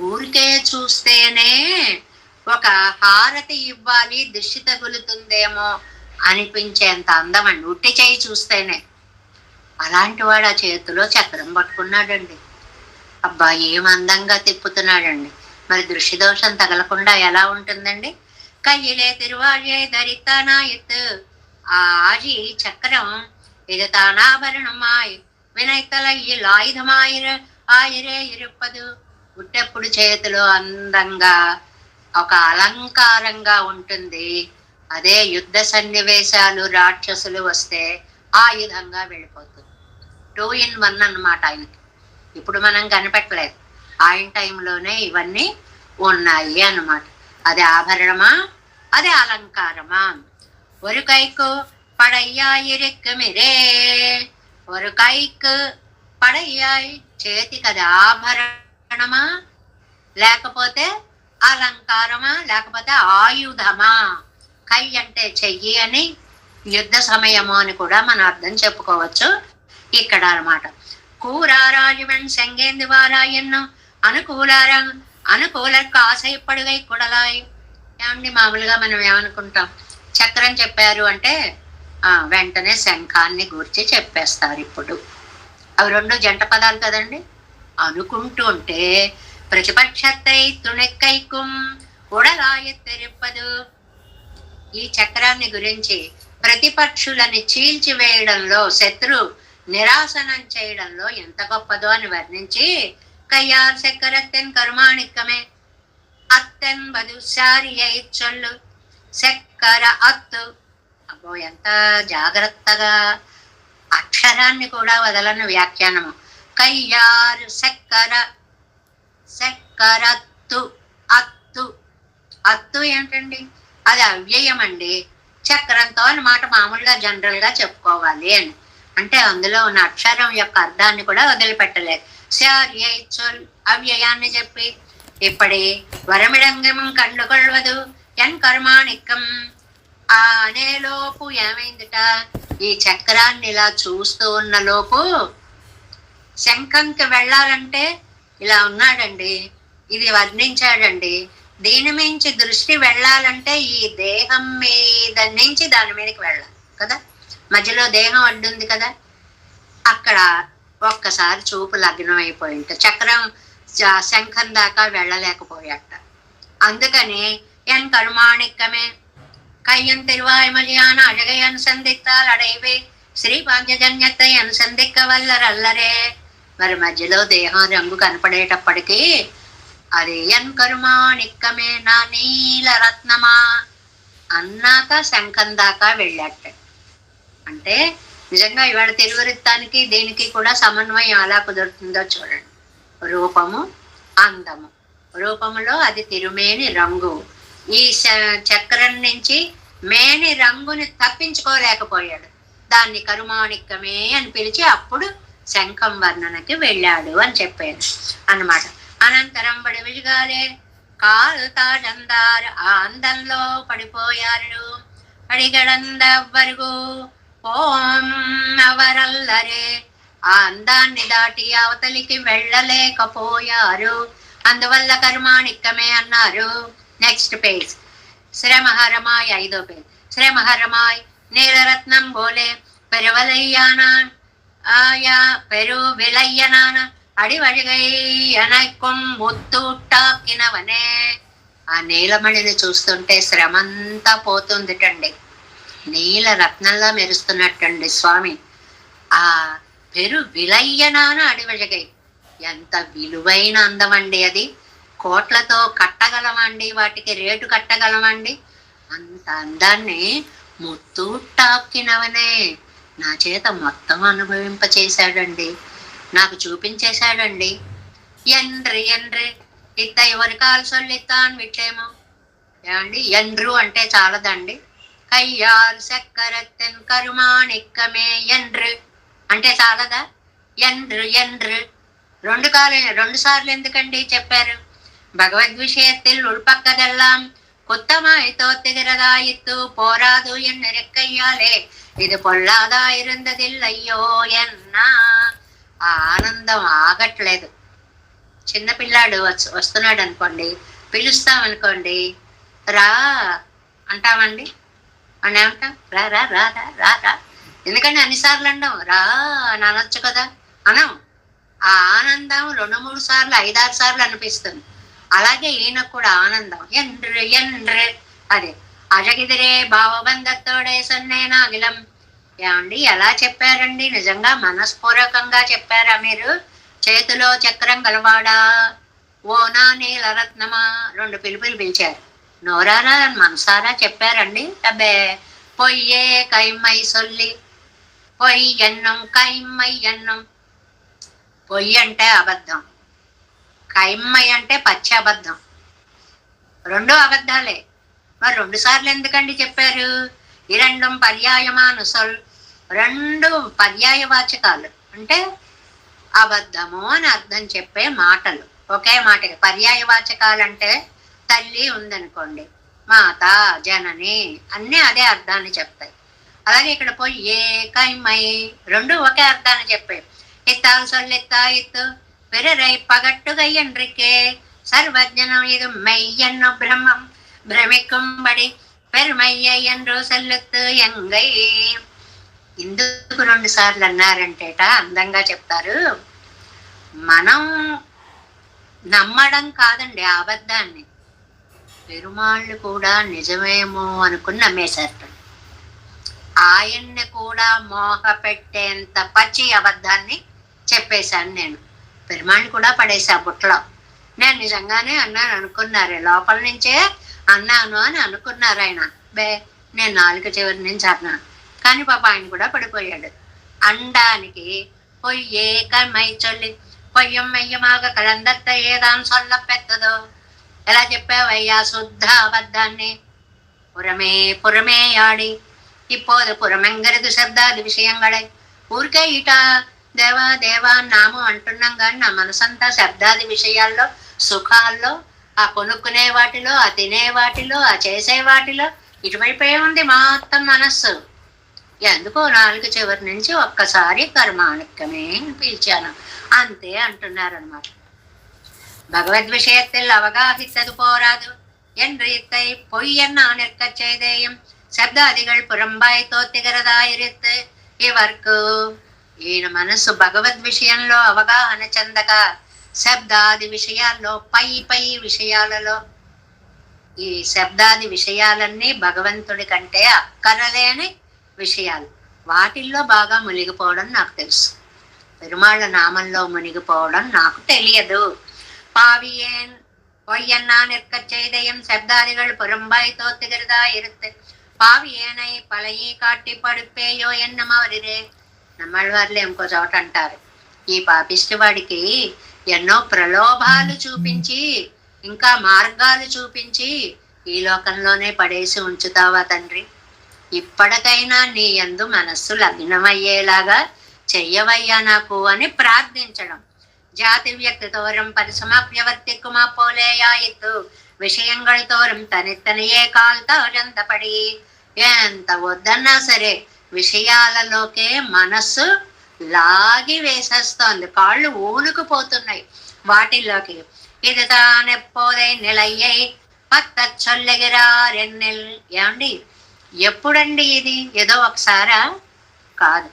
ఊరికే చూస్తేనే ఒక హారతి ఇవ్వాలి, దృష్టి తగులుతుందేమో అనిపించేంత అందం అండి, ఉట్టి చేయి చూస్తేనే. అలాంటి వాడు ఆ చేతిలో చక్రం పట్టుకున్నాడండి. అబ్బా, ఏం అందంగా తిప్పుతున్నాడండి. మరి దృష్టి దోషం తగలకుండా ఎలా ఉంటుందండి? కయ్యిలే తిరువాళ్యే ధరితానాయత్. ఆ ఆజి చక్రం ఇది తానాభరణమాయ్ వినైతలయ్యిల్ ఆయుధమాయిర ఆయిరే ఇరుప్పదు. పుట్టెప్పుడు చేతిలో అందంగా ఒక అలంకారంగా ఉంటుంది. అదే యుద్ధ సన్నివేశాలు, రాక్షసులు వస్తే ఆయుధంగా వెళ్ళిపోతుంది. 2 in 1 అన్నమాట ఆయనకి. ఇప్పుడు మనం కనిపెట్టలేదు, ఆయన టైంలోనే ఇవన్నీ ఉన్నాయి అన్నమాట. అది ఆభరణమా, అది అలంకారమా? ఒక కైకు పడయ్యాయిరెక్క మిరే. ఒక కైకు పడయ్యాయి, చేతికి అది ఆభరణమా లేకపోతే అలంకారమా లేకపోతే ఆయుధమా? కై అంటే చెయ్యి అని, యుద్ధ సమయము అని కూడా మనం అర్థం చెప్పుకోవచ్చు ఇక్కడ అనమాట. கூறாராயுவன் செங்கேந்து வாராயன்னு అనుకూలకు ఆశయపడుగై కుడలాయి. ఏమండి, మామూలుగా మనం ఏమనుకుంటాం, చక్రం చెప్పారు అంటే వెంటనే శంఖాన్ని గూర్చి చెప్పేస్తారు. ఇప్పుడు అవి 2 జంట పదాలు కదండి. అనుకుంటూ ఉంటే ప్రతిపక్షత్తై తుణెక్కైకుం ఉడలాయ తెరిప్పదు. ఈ చక్రాన్ని గురించి ప్రతిపక్షులని చీల్చివేయడంలో, శత్రు నిరాశనం చేయడంలో ఎంత గొప్పదో అని వర్ణించి కయ్యార్ చక్కరత్తెన్ కర్మాణిక్కమే అత్తెన్బదు శారి చొల్లు చక్కర అత్తు. అబ్బో, ఎంత జాగ్రత్తగా అక్షరాన్ని కూడా వదలని వ్యాఖ్యానము. కయ్యారు చక్కర చక్కరత్తు. అత్తు అత్తు ఏంటండి? అది అవ్యయం అండి. చక్రంతో అన్నమాట మామూలుగా జనరల్ గా చెప్పుకోవాలి అని అంటే అందులో ఉన్న అక్షరం యొక్క అర్థాన్ని కూడా వదిలిపెట్టలేదు. శార్యైచొల్ అవ్యయాన్ని చెప్పి ఇప్పటి వరమిడంగం కండుకొల్వదు ఎన్ కర్మాణిక్కం అనేలోపు ఏమైందిట? ఈ చక్రాన్ని ఇలా చూస్తూ ఉన్న లోపు శంఖంకి వెళ్ళాలంటే ఇలా ఉన్నాడండి, ఇది వర్ణించాడండి. దీని మించి దృష్టి వెళ్ళాలంటే ఈ దేహం మీద నుంచి దాని మీదకి వెళ్ళాలి కదా, మధ్యలో దేహం అడ్డుంది కదా, అక్కడ ఒక్కసారి చూపు లగ్నం అయిపోయింట. చక్రం శంఖం దాకా వెళ్ళలేకపోయాట. అందుకని ఎన్ కరుమాణిక్కమే கையன் திருவாய் மொழியான அழகை అనుసంధిத்தால் అడైవే శ్రీ పాంచజన్యத்தை అనుసంధిక్క వల్లర్ అల్లరే. మరి మధ్యలో దేహం రంగు కనపడేటప్పటికీ అది ఎన్ కరుమాణిక్కమే నా నీల రత్నమా అన్నాక శంఖం దాకా వెళ్ళాట. అంటే నిజంగా ఇవాళ తిరువృత్తానికి దీనికి కూడా సమన్వయం ఎలా కుదురుతుందో చూడండి. రూపము, అందము. రూపములో అది తిరుమేని రంగు. ఈ చక్రం నుంచి మేని రంగుని తప్పించుకోలేకపోయాడు. దాన్ని కరుమాణిక్కమే అని పిలిచి అప్పుడు శంఖం వర్ణనకి వెళ్ళాడు అని చెప్పాను అన్నమాట. అనంతరం బడివిగాలే కాలుతాడందారు ఆ అందంలో పడిపోయారు. అడిగడందవ్వరుగు ఓం అవరల్లరే ఆ అందాన్ని దాటి అవతలికి వెళ్ళలేకపోయారు. అందువల్ల కరుమాణిక్కమే అన్నారు. నెక్స్ట్ పేజ్ శ్రమహరమాయ్, 5వ పేజ్. శ్రమహరమాయ్ నీలరత్నం బోలే పెరువలయ్యానాన్ ఆయా పెరు విలయ్యనాన అడివడిగై అనైకొం ముత్తూటాకినవనే. ఆ నీలమణిని చూస్తుంటే శ్రమంతా పోతుందిటండి. నీల రత్నంలా మెరుస్తున్నట్టండి స్వామి. ఆ పెరు విలయ్యనాన అడివడిగై, ఎంత విలువైన అందం అండి అది. కోట్లతో కట్టగలమండి, వాటికి రేటు కట్టగలమండి. అంత అందాన్ని ముత్తూటాకినవనే నా చేత మొత్తం అనుభవింపచేశాడండి, నాకు చూపించేశాడండి. ఎండ్రి ఎండ్రి ఇత్త ఎవరి కాలు సొల్లిత్తాన్ విట్లేమో. ఏమండి, ఎండ్రు అంటే చాలదండి. కయ్యాల్ చక్కరత్తెన్ కరుమాణిక్కమే ఎండ్రు అంటే చాలదా? ఎండ్రు ఎండ్రు రెండు సార్లు ఎందుకండి చెప్పారు? భగవద్ విషయத்தில் உள்பக்கதெல்லாம் குத்தமாய் தோத்துகிறதாயித்து போராது என்ன ரெக்கையாலே ఇది పొల్లాదా ఇరుందదిల్లయ్యో ఎన్న. ఆ ఆనందం ఆగట్లేదు. చిన్నపిల్లాడు వస్తున్నాడు అనుకోండి, పిలుస్తామనుకోండి, రా అంటామండి. అని ఏమంటాం? రా రా రా రా రా రా. ఎందుకంటే అన్నిసార్లు అంటాం రా అని అనొచ్చు కదా, అనం. ఆ ఆనందం 2-3 సార్లు 5-6 సార్లు అనిపిస్తుంది. అలాగే ఈయనకు కూడా ఆనందం ఎండ్రు ఎండ్రు అదే అజగిదిరే భావబంధత్తోడే సన్నేనాగిలం. ఏమండి ఎలా చెప్పారండి? నిజంగా మనస్పూర్వకంగా చెప్పారా మీరు? చేతిలో చక్రం గలవాడా ఓ నా నీలరత్నమా 2 పిలుపులు పిలిచారు. నోరారా మనసారా చెప్పారండి? అబ్బే పొయ్యే కైమ్మై సొల్లి పొయ్యి ఎన్నం కైమ్మై ఎన్నం. పొయ్యి అంటే అబద్ధం, కైమ్మై అంటే పచ్చి అబద్ధం. 2 అబద్ధాలే. మరి 2 సార్లు ఎందుకండి చెప్పారు? ఈ 2 పర్యాయమాను సొల్, 2 పర్యాయవాచకాలు అంటే అబద్ధము అని అర్థం చెప్పే మాటలు. ఒకే మాటకి పర్యాయవాచకాలు అంటే తల్లి ఉందనుకోండి, మాత, జనని అన్నీ అదే అర్థాన్ని చెప్తాయి. అలాగే ఇక్కడ పోయి ఏ కైమై 2 ఒకే అర్థాన్ని చెప్పాయి. ఇత్తాలు సొల్లెత్తా ఇత్తు பிறரை பகட்டுகை என்றிக்கே சர்வஜனம் இது மெய்யன்னு பிரம்மம் భ్రమిక్కుబడి పెరుమయ్య என்று సెల్లుతూ ఎంగై. ఇందుకు 2 సార్లు అన్నారంటేట అందంగా చెప్తారు. మనం నమ్మడం కాదండి ఆ అబద్ధాన్ని, పెరుమాళ్ళు కూడా నిజమేమో అనుకుని నమ్మేశారు. ఆయన్ని కూడా మోహ పెట్టేంత పచ్చి అబద్ధాన్ని చెప్పేశాను నేను. పెరుమాళ్ళు కూడా పడేసా బుట్టలో. నేను నిజంగానే అన్నాను అనుకున్నారు, లోపల నుంచే అన్నాను అని అనుకున్నారు ఆయన. నేను 4 చివరి నుంచి అన్నాను, కానీ పాప ఆయన కూడా పడిపోయాడు. అండానికి పొయ్యే కమై చొల్లి పొయ్యం మెయ్యమాగ కలందత్త ఏదాన్ సొల్ల పెద్దదో. ఎలా చెప్పావయ్యా శుద్ధ అబద్ధాన్ని? పురమే ఆడి இப்போது புறமெங்கறது శబ్దాది విషయంగళై ఊరికే ఇట దేవా దేవా నాము అంటున్నాం కానీ నా మనసంతా శబ్దాది విషయాల్లో, సుఖాల్లో, ఆ కొనుక్కునే వాటిలో, ఆ తినే వాటిలో, ఆ చేసే వాటిలో ఇటువైపే ఉంది మొత్తం మనస్సు. ఎందుకో నాలుగు చివరి నుంచి ఒక్కసారి కర్మాణికమే పిలిచాను అంతే అంటున్నారనమాట. ഭഗവത് വിഷയത്തിൽ അവഗാഹിച്ചത് പോരാതു എന്നീത്തൈ പൊയ്യെന്നാ നിൽക്കച്ചേതേയും శబ్దాదిകൾ పురంబాయి తోతిగరదాయిరెత్తు ఇవరకు ఈయన మనస్సు భగవద్ విషయంలో అవగాహన చెందక శబ్దాది విషయాల్లో పై పై విషయాలలో, ఈ శబ్దాది విషయాలన్నీ భగవంతుడి కంటే అక్కరలేని విషయాలు, వాటిల్లో బాగా మునిగిపోవడం నాకు తెలుసు. పెరుమాళ్ళ నామంలో మునిగిపోవడం నాకు తెలియదు. పావియేన్ పొయ్యన్నా నిற்கச்செய்தயம் శబ్దాదిகள் పురంబాయి తోతిగరదాయిరెత్తు పావియేనై పలయి కాట్టి పడిపోయో ఎన్నమవరిరే. నమ్మళ్ళవార్లు ఇంకో చోట అంటారు, ఈ పాపిష్టి వాడికి ఎన్నో ప్రలోభాలు చూపించి ఇంకా మార్గాలు చూపించి ఈ లోకంలోనే పడేసి ఉంచుతావా తండ్రి, ఇప్పటికైనా నీ యందు మనస్సు లగ్నమయ్యేలాగా చెయ్యవయ్యా నాకు అని ప్రార్థించడం. జాతి వ్యక్తి తోరం పరిసమాప్యవర్తిక్కుమా పోలేయాయిత్తు విషయంగళ తోరం తనెత్తనయే కాల్తాపడి. ఎంత వద్దన్నా సరే విషయాలలోకే మనస్సు లాగి వేసేస్తోంది, కాళ్ళు ఊనుకుపోతున్నాయి వాటిల్లోకి. ఇది తానెప్పోదే నిలయ్యై పత్త చొల్లగిరారెన్నెల్. ఏమండి ఎప్పుడండి ఇది? ఏదో ఒకసారా? కాదు,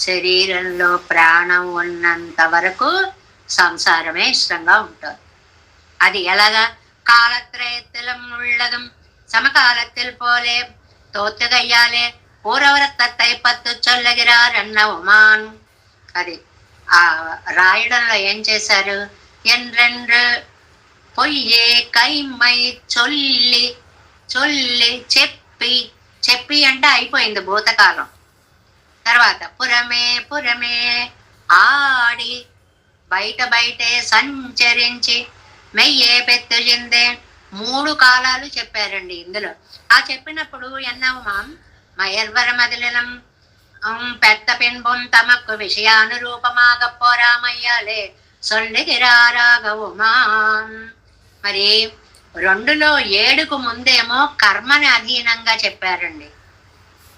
శరీరంలో ప్రాణం ఉన్నంత వరకు సంసారమే ఇష్టంగా ఉంటుంది. అది ఎలాగా? కాలత్రయత్తిలం ఉళ్ళదుం సమకాలத்தில் పోలే తోత్తుగయ్యాలే పూరవరత్తై పత్తు చొల్లగిరారన్న ఉమాన్. అది ఆ రాయడంలో ఏం చేశారు? ఎండ్రెండ్రు పొయ్యే కైమై చొల్లి చొల్లి చెప్పి, చెప్పి అంటే అయిపోయింది భూతకాలం. తర్వాత పురమే పురమే ఆడి బయట బయటే సంచరించి మెయ్యే పెత్తులిందే. 3 కాలాలు చెప్పారండి ఇందులో. ఆ చెప్పినప్పుడు ఎన్నవమాం మయర్వర మదిలినం పెద్ద పెన్బొం తమకు విషయానురూపమాగ పోరామయ్యాలే సొల్లిగిరారాగవుమాం. మరి 2లో 7కు ముందేమో కర్మని అధీనంగా చెప్పారండి,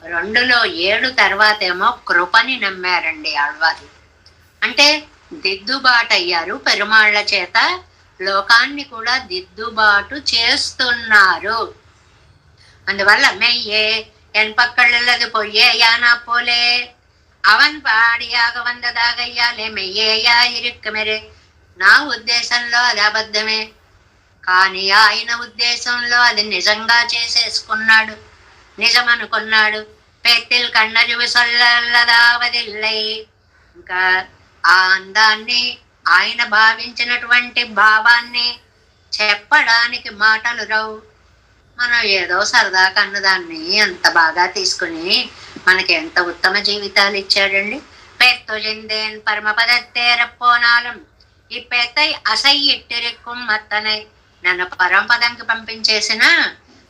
2లో 7 తర్వాత ఏమో కృపని నమ్మారండి ఆళ్వారు. అంటే దిద్దుబాటు అయ్యారు, పెరుమాళ్ల చేత లోకాన్ని కూడా దిద్దుబాటు చేస్తున్నారు. అందువల్ల మెయ్యే ఎన్ పక్కళ్ళది పొయ్యే యానా పోలే అవన్ పాడియాగ వందదాగయ్యాలే మెయ్యేయా ఇరుక్కమెరే. నా ఉద్దేశంలో అది అబద్ధమే, కానీ ఆయన ఉద్దేశంలో అది నిజంగా చేసేసుకున్నాడు, నిజమనుకున్నాడు. పెత్తిల్ కన్నజువి సొల్లదావదిల్లై. ఇంకా ఆ అందాన్ని, ఆయన భావించినటువంటి భావాన్ని చెప్పడానికి మాటలు రావు. మనం ఏదో సరదాగా అన్నదాన్ని ఎంత బాగా తీసుకుని మనకి ఎంత ఉత్తమ జీవితాలు ఇచ్చాడండి. పెత్తు చెందేన్ పరమపదత్తేరపోనాలం ఈ పెత్తై అసయ్యిట్టిరిక్కుం మత్తనై. నన్ను పరమపదంకి పంపించేసిన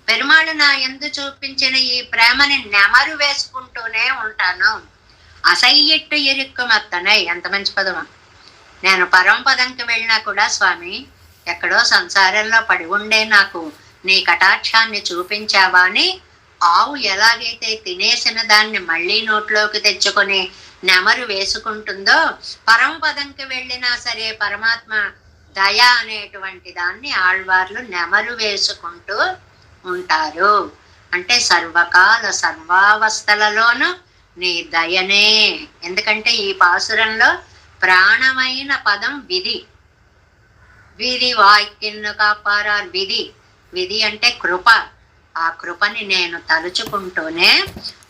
పెరుమాళ్ళు నా యందు చూపించిన ఈ ప్రేమని నెమరు వేసుకుంటూనే ఉంటాను. అసయ్యిట్టు ఇరుక్కు మత్తనై, ఎంత మంచి పదమా. నేను పరమపదంకి వెళ్ళినా కూడా స్వామి ఎక్కడో సంసారంలో పడి ఉండే నాకు నీ కటాక్షాన్ని చూపించావా అని ఆవు ఎలాగైతే తినేసిన దాన్ని మళ్ళీ నోట్లోకి తెచ్చుకొని నెమరు వేసుకుంటుందో, పరమపదంకి వెళ్ళినా సరే పరమాత్మ దయ అనేటువంటి దాన్ని ఆళ్వార్లు నెమరు వేసుకుంటూ ఉంటారు. అంటే సర్వకాల సర్వావస్థలలోనూ నీ దయనే. ఎందుకంటే ఈ పాసురంలో ప్రాణమైన పదం విధి. విధి వాక్యను కాపారారు. విధి, విధి అంటే కృప. ఆ కృపని నేను తలుచుకుంటూనే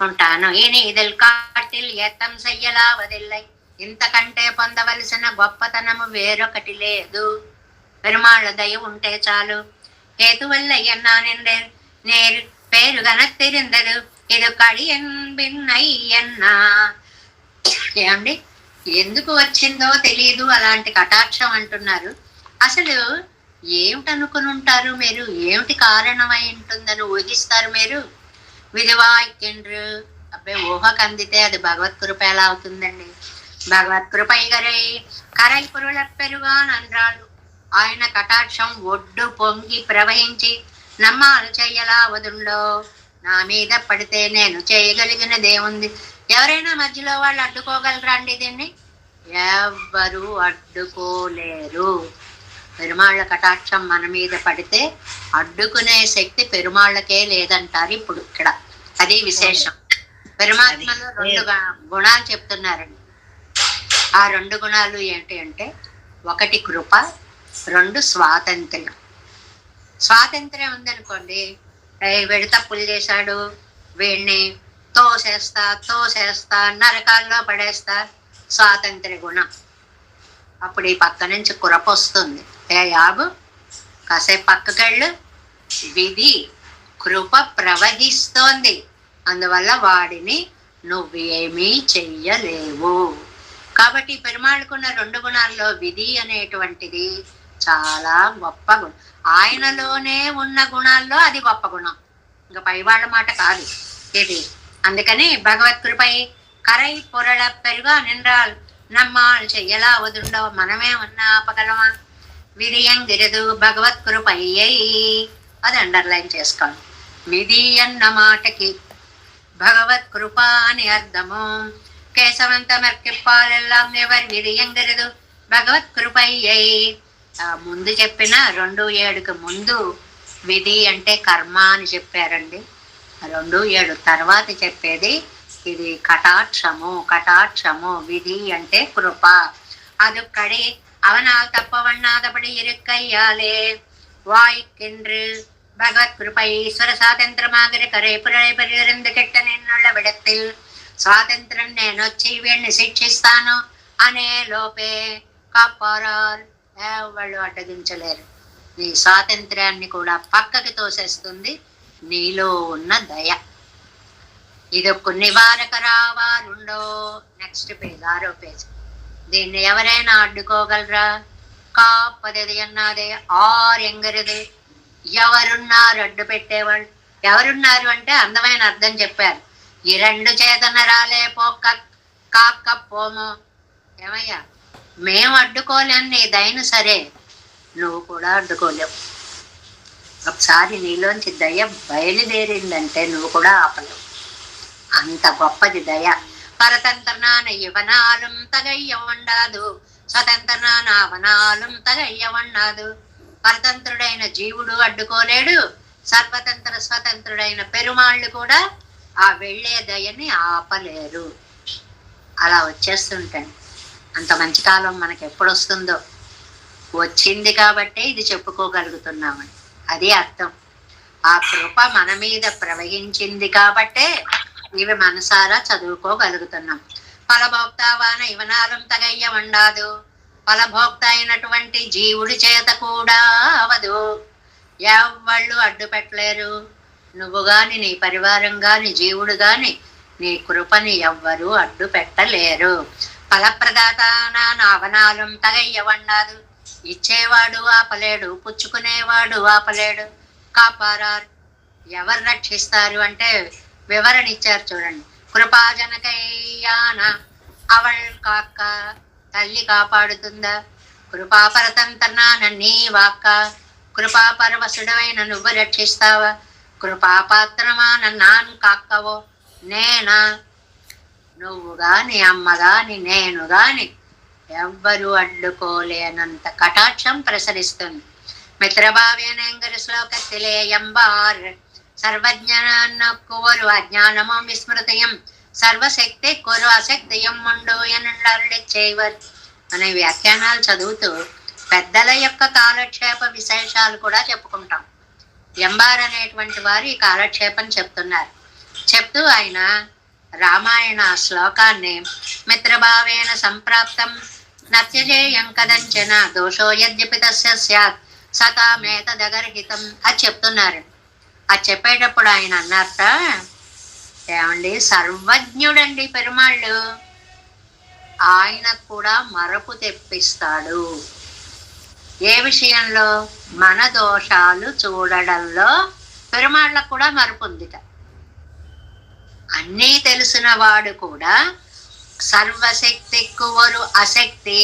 ఉంటాను. ఇని ఇదిల్ కాటిల్ ఏతం సయ్యలావదిల్లై. ఇంతకంటే పొందవలసిన గొప్పతనము వేరొకటి లేదు. పెరుమాళ్ళ దయ ఉంటే చాలు. హేతువల్ల ఎన్నా నిండే నేరు పేరు గనతిరిందదు ఇది కడియన్ బిన్నయ్యన్నా. ఏమండి ఎందుకు వచ్చిందో తెలియదు అలాంటి కటాక్షం అంటున్నారు. అసలు ఏమిటనుకుని ఉంటారు మీరు? ఏమిటి కారణమై ఉంటుందని ఊహిస్తారు మీరు? విధివాక్యండ్రు. అబ్బాయి ఊహకు అందితే అది భగవత్ కృప ఎలా అవుతుందండి? భగవత్ కృపై గరై కరై పురుల పెరుగా నంద్రాలు. ఆయన కటాక్షం ఒడ్డు పొంగి ప్రవహించి నమ్మాలు చెయ్యలా వదుండో నా మీద పడితే నేను చేయగలిగినదేముంది? ఎవరైనా మధ్యలో వాళ్ళు అడ్డుకోగలరా అండి దీన్ని? ఎవ్వరు అడ్డుకోలేరు. పెరుమాళ్ళ కటాక్షం మన మీద పడితే అడ్డుకునే శక్తి పెరుమాళ్ళకే లేదంటారు ఇప్పుడు ఇక్కడ. అది విశేషం. పరమాత్మలో 2 గుణాలు చెప్తున్నారండి. ఆ 2 గుణాలు ఏంటి అంటే, 1 కృప, 2 స్వాతంత్ర్యం. స్వాతంత్ర్యం ఉందనుకోండి, వీడు తప్పులు చేశాడు, వీడిని తోసేస్తా నరకాల్లో పడేస్తా, స్వాతంత్ర్య గుణం. అప్పుడు ఈ పక్క నుంచి కురప వస్తుంది, యాబు కాసేపు పక్కకెళ్ళు, విధి కృప ప్రవహిస్తోంది, అందువల్ల వాడిని నువ్వేమీ చెయ్యలేవు. కాబట్టి పెరుమాళ్ళకున్న 2 గుణాల్లో విధి అనేటువంటిది చాలా గొప్ప గుణం. ఆయనలోనే ఉన్న గుణాల్లో అది గొప్ప గుణం, ఇంకా పై వాళ్ళ మాట కాదు ఇది. అందుకని భగవత్ కృపై కరై పొరళ పెరుగా నిండాల్ నమ్మాల్ చెయ్యలావదుండో మనమే ఉన్న ఆపగలమా? విరియం గిరదు భగవత్ కృపయ్యై, అది అండర్లైన్ చేసుకోండి. విధి అన్న మాటకి భగవత్ కృప అని అర్థము. కేశవంత మెర్కిప్పాలెల్లాం ఎవరి విరియంగరదు భగవత్ కృపయ్యై. ముందు చెప్పిన 2:7 ముందు విధి అంటే కర్మ అని చెప్పారండి. 2:7 తర్వాత చెప్పేది ఇది కటాక్షము. విధి అంటే కృప. அதுக்கடி அவனால் தப்பவண்ணாதபடி இருக்கையாலே வாய்க்கின்று பகவத் கிருபை ஈஸ்வர స్వాతంత్రమాగిరి కరే పురై పరిరందు కెట్ట నిన్నుళ్ళ విడத்தில் స్వాతంత్రం నేనొచ్చి వీడిని శిక్షిస్తాను అనే లోపే కాపారాల్ వాళ్ళు అడ్డగించలేరు. నీ స్వాతంత్ర్యాన్ని కూడా పక్కకి తోసేస్తుంది నీలో ఉన్న దయ. ఇదొక నివారక రావాలుండో. నెక్స్ట్ పేజ్ 6వ పేజ్. దీన్ని ఎవరైనా అడ్డుకోగలరా? కాపదది అన్నదే ఆర్ ఎంగరది. ఎవరున్నారు అడ్డు పెట్టేవాళ్ళు? ఎవరున్నారు అంటే అందమైన అర్థం చెప్పారు. ఈ 2 చేతనరాలే పోక్క కాకపోము. ఏమయ్యా, మేము అడ్డుకోలేం నీ దయను, సరే నువ్వు కూడా అడ్డుకోలేవు. ఒకసారి నీలోంచి దయ బయలుదేరిందంటే నువ్వు కూడా ఆపలేవు. అంత గొప్పది దయ. పరతంత్రనాన ఇవనాలం తగయ్యవండాదు, స్వతంత్రనాన అవనాలం తగయ్యవండాదు. పరతంత్రుడైన జీవుడు అడ్డుకోలేడు, స్వతంత్రుడైన పెరుమాళ్ళు కూడా ఆ వెళ్ళే దయని ఆపలేరు. అలా వచ్చేస్తుంటాయి. అంత మంచి కాలం మనకి ఎప్పుడు వస్తుందో, వచ్చింది కాబట్టే ఇది చెప్పుకోగలుగుతున్నామని అది అర్థం. ఆ కృప మన మీద ప్రవహించింది కాబట్టే ఇవి మనసారా చదువుకోగలుగుతున్నాం. ఫలభోక్తావాన ఇవనాలం తగయ్య వండాదు. ఫలభోక్త అయినటువంటి జీవుడి చేత కూడా అవదు. ఎవ్వళ్ళు అడ్డు పెట్టలేరు. నువ్వు గాని, నీ పరివారం గాని, జీవుడు గాని నీ కృపని ఎవ్వరూ అడ్డు పెట్టలేరు. ఫలప్రదాత నావనాలం తగయ్య వండాదు. ఇచ్చేవాడు ఆపలేడు, పుచ్చుకునేవాడు ఆపలేడు. కాపారారు. ఎవరు రక్షిస్తారు అంటే వివరణ ఇచ్చారు చూడండి. కృపాజనకయ్యాన అవళ్ కాక్క, తల్లి కాపాడుతుందా? కృపాపరతంత్రనాన నీ వాక్క, కృపాపరవశుడవైన నువ్వు రక్షిస్తావా? కృపాపాత్రమాన నాన్ కాక్కవో నేనా? నువ్వు గాని, అమ్మ గాని, నేను గాని ఎవ్వరూ అడ్డుకోలేనంత కటాక్షం ప్రసరిస్తుంది. మిత్రభావేనంగర శ్లోకத்திலே ఎంబార్ సర్వజ్ఞనొక్కువరు అజ్ఞానమం విస్మృతయం సర్వశక్తి కొరు అశక్తియం ఉండు ఎనుళ్ళరుడి చేయవర్ అనే వ్యాఖ్యానాలు చదువుతూ పెద్దల యొక్క కాలక్షేప విశేషాలు కూడా చెప్పుకుంటాం. ఎంబార్ అనేటువంటి వారు ఈ కాలక్షేపం చెప్తున్నారు. చెప్తూ ఆయన రామాయణ శ్లోకాన్ని మిత్రభావేన సంప్రాప్తం నత్యజేయం కదంచన దోషో యద్యపి తస్య స్యాత్ సతామేతదగర్హితం అది చెప్తున్నారు. అది చెప్పేటప్పుడు ఆయన అన్నారట, ఏమండి సర్వజ్ఞుడండి పెరుమాళ్ళు, ఆయన కూడా మరపు తెప్పిస్తాడు. ఏ విషయంలో? మన దోషాలు చూడడంలో పెరుమాళ్ళకు కూడా మరపు ఉందిట. అన్నీ తెలిసిన వాడు కూడా సర్వశక్తి కువరు అశక్తి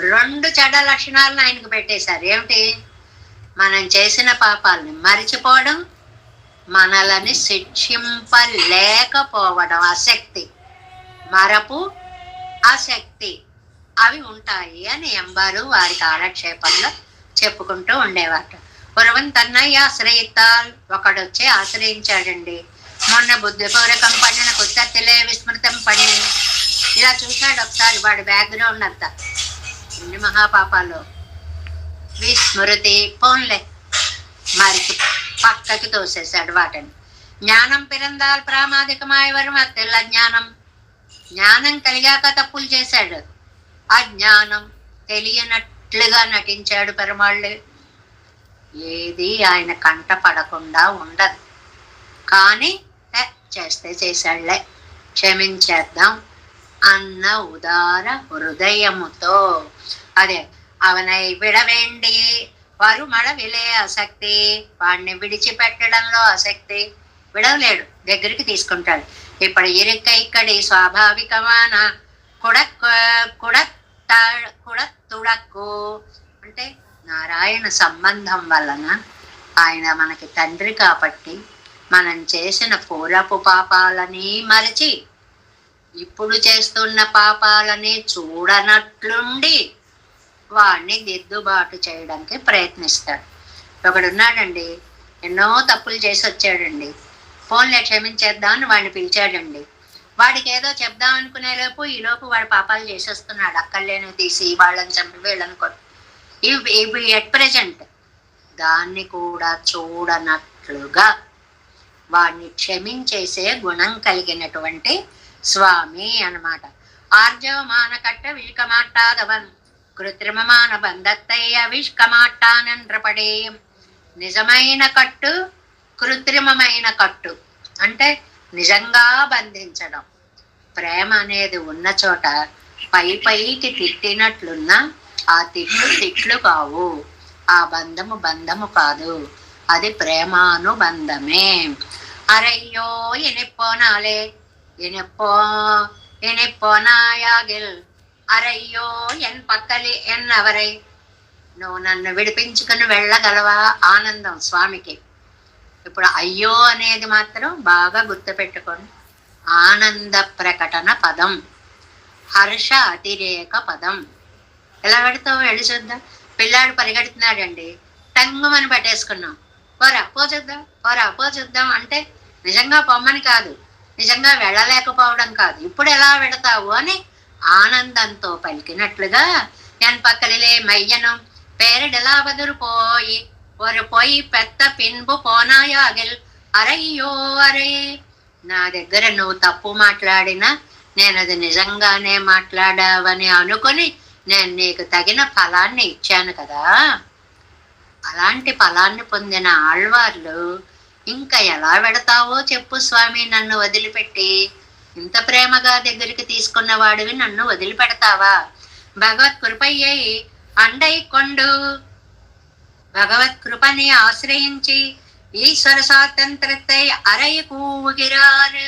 2 చెడ్డ లక్షణాలను ఆయనకు పెట్టేశారు. ఏమిటి? మనం చేసిన పాపాలని మరిచిపోవడం, మనలని శిక్షింపలేకపోవడం, అశక్తి, మరపు, ఆసక్తి అవి ఉంటాయి అని ఎంబారు వారి కాలక్షేపంలో చెప్పుకుంటూ ఉండేవాట. పురవన్ తన్నయ్య ఆశ్రయిత్తాల్, ఒకడొచ్చి ఆశ్రయించాడండి. మొన్న బుద్ధిపూర్వకం పండిన కుత్తతిలే విస్మృతం పండి. ఇలా చూశాడు ఒకసారి, వాడి బ్యాక్గ్రౌండ్ అంతా ఇన్ని మహాపాపాలు విస్మృతి పోన్లే మరికి పక్కకి తోసేశాడు వాటిని. జ్ఞానం పిరందాల్ ప్రామాదికమాయ వరం తెల్ల జ్ఞానం, జ్ఞానం కలిగాక తప్పులు చేశాడు. ఆ జ్ఞానం తెలియనట్లుగా నటించాడు పెరుమాళ్ళు. ఏది ఆయన కంట పడకుండా ఉండదు, కానీ చేస్తే చేశాడులే క్షమించేద్దాం అన్న ఉదార హృదయముతో, అదే అవనై విడవేండి వరుమళ విలే ఆసక్తి, వాడిని విడిచిపెట్టడంలో ఆసక్తి, విడవలేడు, దగ్గరికి తీసుకుంటాడు. ఇప్పుడు ఇరుక్క ఇక్కడి స్వాభావికమాన కుడత్తుడక్కు అంటే నారాయణ సంబంధం వలన ఆయన మనకి తండ్రి కాబట్టి మనం చేసిన పూర్వపు పాపాలని మరచి ఇప్పుడు చేస్తున్న పాపాలని చూడనట్లుండి వాడిని దిద్దుబాటు చేయడానికి ప్రయత్నిస్తాడు. ఒకడున్నాడండి, ఎన్నో తప్పులు చేసి వచ్చాడండి. ఫోన్లే క్షమించేద్దామని వాడిని పిలిచాడండి. వాడికి ఏదో చెప్దాం అనుకునే లోపు ఈలోపు వాడు పాపాలు చేసేస్తున్నాడు. అక్కర్లేని తీసి వాళ్ళని చంపి వీళ్ళని కొట్టి ఇవి ఎట్ ప్రజెంట్ దాన్ని కూడా చూడనట్లుగా వాడిని క్షమించేసే గుణం కలిగినటువంటి స్వామి అన్నమాట. ఆర్జవమాన కట్ట విష్కమాట్టాదవన్ కృత్రిమమాన బంధత్తయ్య విష్కమాట్టానంద్రపడే. నిజమైన కట్టు, కృత్రిమమైన కట్టు అంటే నిజంగా బంధించడం. ప్రేమ అనేది ఉన్న చోట పైకి తిట్టినట్లున్నా ఆ తిట్లు కావు, ఆ బంధము కాదు, అది ప్రేమానుబంధమే. అరయ్యో ఎనిపోనాలే ఎనిపోనాయాగిల్ అరయ్యో ఎన్ పక్కలి ఎన్నవరై. నువ్వు నన్ను విడిపించుకుని వెళ్ళగలవా? ఆనందం స్వామికి. ఇప్పుడు అయ్యో అనేది మాత్రం బాగా గుర్తుపెట్టుకోండి. ఆనంద ప్రకటన పదం, హర్ష అతిరేక పదం. ఎలా పెడతావు వెళ్ళి చూద్దాం. పిల్లాడు పరిగెడుతున్నాడండి, టంగుమని పట్టేసుకున్నాం. పోరా పో చూద్దాం అంటే నిజంగా పొమ్మని కాదు, నిజంగా వెళ్ళలేకపోవడం కాదు, ఇప్పుడు ఎలా వెడతావు అని ఆనందంతో పలికినట్లుగా ఎన్ పక్కలిలే మయ్యను పేరడెలా వదురుపోయి పోయి పెద్ద పిన్బు పోనాయాగిల్ అరయ్యో అరే. నా దగ్గర నువ్వు తప్పు మాట్లాడినా నేను అది నిజంగానే మాట్లాడావని అనుకుని నేను నీకు తగిన ఫలాన్ని ఇచ్చాను కదా. అలాంటి ఫలాన్ని పొందిన ఆళ్వార్లు ఇంకా ఎలా వెడతావో చెప్పు స్వామి, నన్ను వదిలిపెట్టి. ఇంత ప్రేమగా దగ్గరికి తీసుకున్న వాడివి నన్ను వదిలిపెడతావా? భగవత్ కృపయ్యై అండై కొండు, భగవత్ కృపని ఆశ్రయించి ఈశ్వర స్వాతంత్రத்தை అరై కూగిరారు.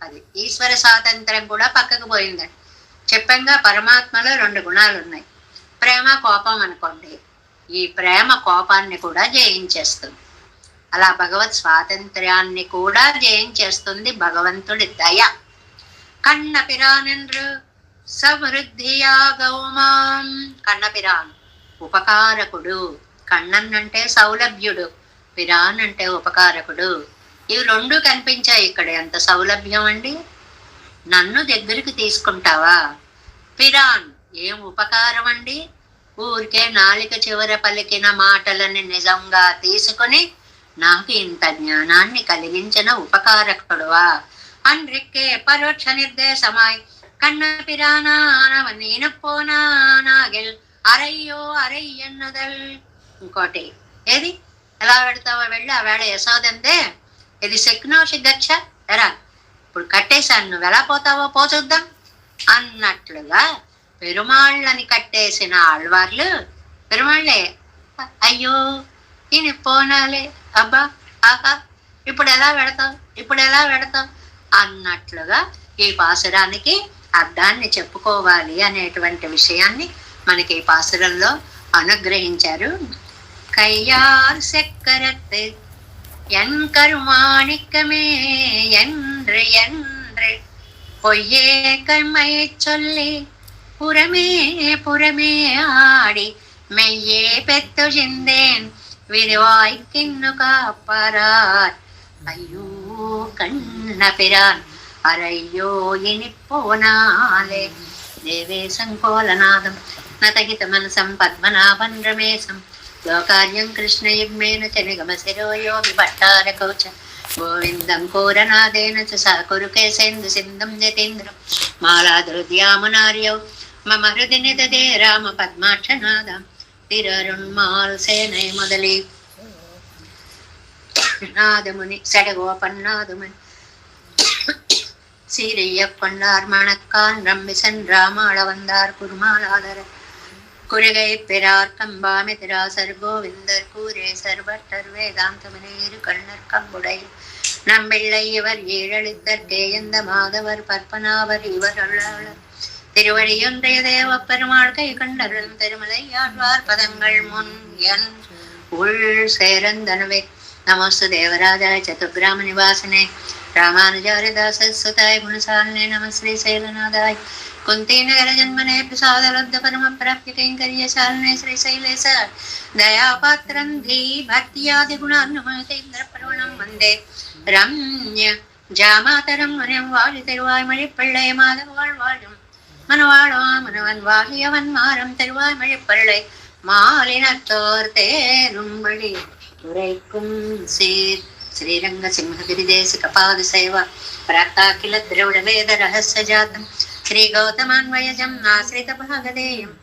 అది ఈశ్వర స్వాతంత్రం కూడా పక్కకు పోయిందండి. చెప్పంగా పరమాత్మలో 2 గుణాలు ఉన్నాయి, ప్రేమ కోపం అనుకోండి. ఈ ప్రేమ కోపాన్ని కూడా జయించేస్తుంది. అలా భగవత్ స్వాతంత్ర్యాన్ని కూడా జయించేస్తుంది భగవంతుడి దయ. కన్నపిరానెండ్రు సమృద్ధియా గౌమాం. కన్నపిరాన్ ఉపకారకుడు. కన్నన్ అంటే సౌలభ్యుడు, పిరాన్ అంటే ఉపకారకుడు. ఇవి 2 కనిపించాయి ఇక్కడ. ఎంత సౌలభ్యం అండి! నన్ను దగ్గరికి తీసుకుంటావా? పిరాన్ ఏం ఉపకారం అండి! ఊరికే నాలిక చివర పలికిన మాటలని నిజంగా తీసుకుని నాకు ఇంత జ్ఞానాన్ని కలిగించిన ఉపకారకుడువా? అన్రిక్కే పరోక్ష నిర్దేశమాయ్ కన్న పిరానానవ నేను పోనానాగిల్ అరయ్యో అరయ్యన్నదల్. ఇంకోటి ఏది ఎలా పెడతావో వెళ్ళి ఆ వేళ యశోదంతే ఇది శక్నోషి గచ్చ ఎరా, ఇప్పుడు కట్టేశాను, నువ్వు ఎలా పోతావో పో చూద్దాం అన్నట్లుగా పెరుమాళ్ళని కట్టేసిన ఆళ్వార్లు పెరుమాళ్ళే అయ్యో ఈయన పోనాలే, అబ్బా ఆహా ఇప్పుడు ఎలా పెడతావు అన్నట్లుగా ఈ పాసురానికి అర్థాన్ని చెప్పుకోవాలి అనేటువంటి విషయాన్ని మనకి ఈ పాసురంలో అనుగ్రహించారు. కయ్యార్ చక్కరత్ என் கருமாணிக்கமே என்று என்று பொய்யே கண்மை சொல்லி புறமே புறமே ஆடி மெய்யே பெத்து சிந்தேன் விரிவாய்க்கின்னு காப்பரார் ஐயோ கண்ண பிரான் అరయ్యో ఇనిపోనాలే దేవేశం కోలనాదం నతహిత మనసం పద్మనాభం రమేశం లోకార్యం కృష్ణయుగ్మేన చ నిగమశిరో యోగి భట్టారకౌచ గోవిందం కోరనాదేన చ సకురుకేశేందు సింధం జతేంద్రం మాలాధృద్యామునార్యౌ మమ హృది నిదదే రామ పద్మాక్షనాదం తిరరుణ్మాల్ సేనై మొదలి நாதமுனி சடகோபன்னாதுமன் சீரையப்பண்டார் மணக்கான் ரம்பிசன் ராமாள வந்தார் குருமாலாதர குருகை பெறார் கம்பாமிதிராசர் கோவிந்தர் கூரே சர்வட்டர் வேதாந்தமனேரு கண்ணர் கம்புடை நம்பிள்ளை இவர் ஏழளித்தற்கே எந்த மாதவர் பற்பனாவர் இவர் அள்ளாளர் திருவழியொன்றைய தேவ பெருமாள் கை கண்டரும் திருமலை ஆழ்வார் பதங்கள் முன் என் உள் சேரந்தனவே नमोस्तु देवराजाय चतुर्ग्राम निवासिने रामानुजार्य दाससुताय गुणसालिने नमः श्री शैलनाथाय कुंती नगर जन्मने प्रसादलब्ध परम प्राप्य कैंकर्यशालिने श्री शैलेश दयापात्रं धी भक्त्यादि गुणान्नमते इंद्रपर्वणं वन्दे रम्य जामातरं मुनिं वाळि तिरुवाय मळिप्पळ्ळै माधवाळ वाळुம் मनवाळो मनवन वाழியவன் மாறம் तिरुवाय मळिप्पळ्ळै மாலினத்தோர் தேரும்படி உரைக்கும் சீர் ஸ்ரீரங்க சிம்ஹகிரிதேச கபாத சேவா பிராக்தாகில திரவிட வேத ரகசிய ஜாதம் ஸ்ரீ கௌதமான்வயஜம் ஆசிரித பாகதேயம்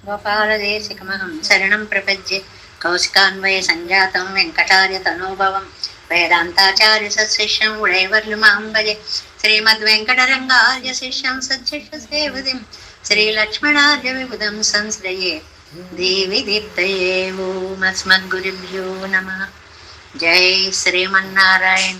கோபாலதேசிகமஹம் சரணம் பிரபஜ்யே கௌசிகான்வய சஞ்சாతం వెంకటార్య తనోభవం వేదాంతాచార్య సశిష్యం ఉడైవర్లుమాం భజే శ్రీమద్వెంకటరంగార్య శిష్యం సజ్జిష్య సేవదిం శ్రీలక్ష్మణార్య విబుధం సంశ్రయే देवी दीप्तये ओम अस्मद्गुरुभ्यो नमः। जय श्रीमन्नारायण।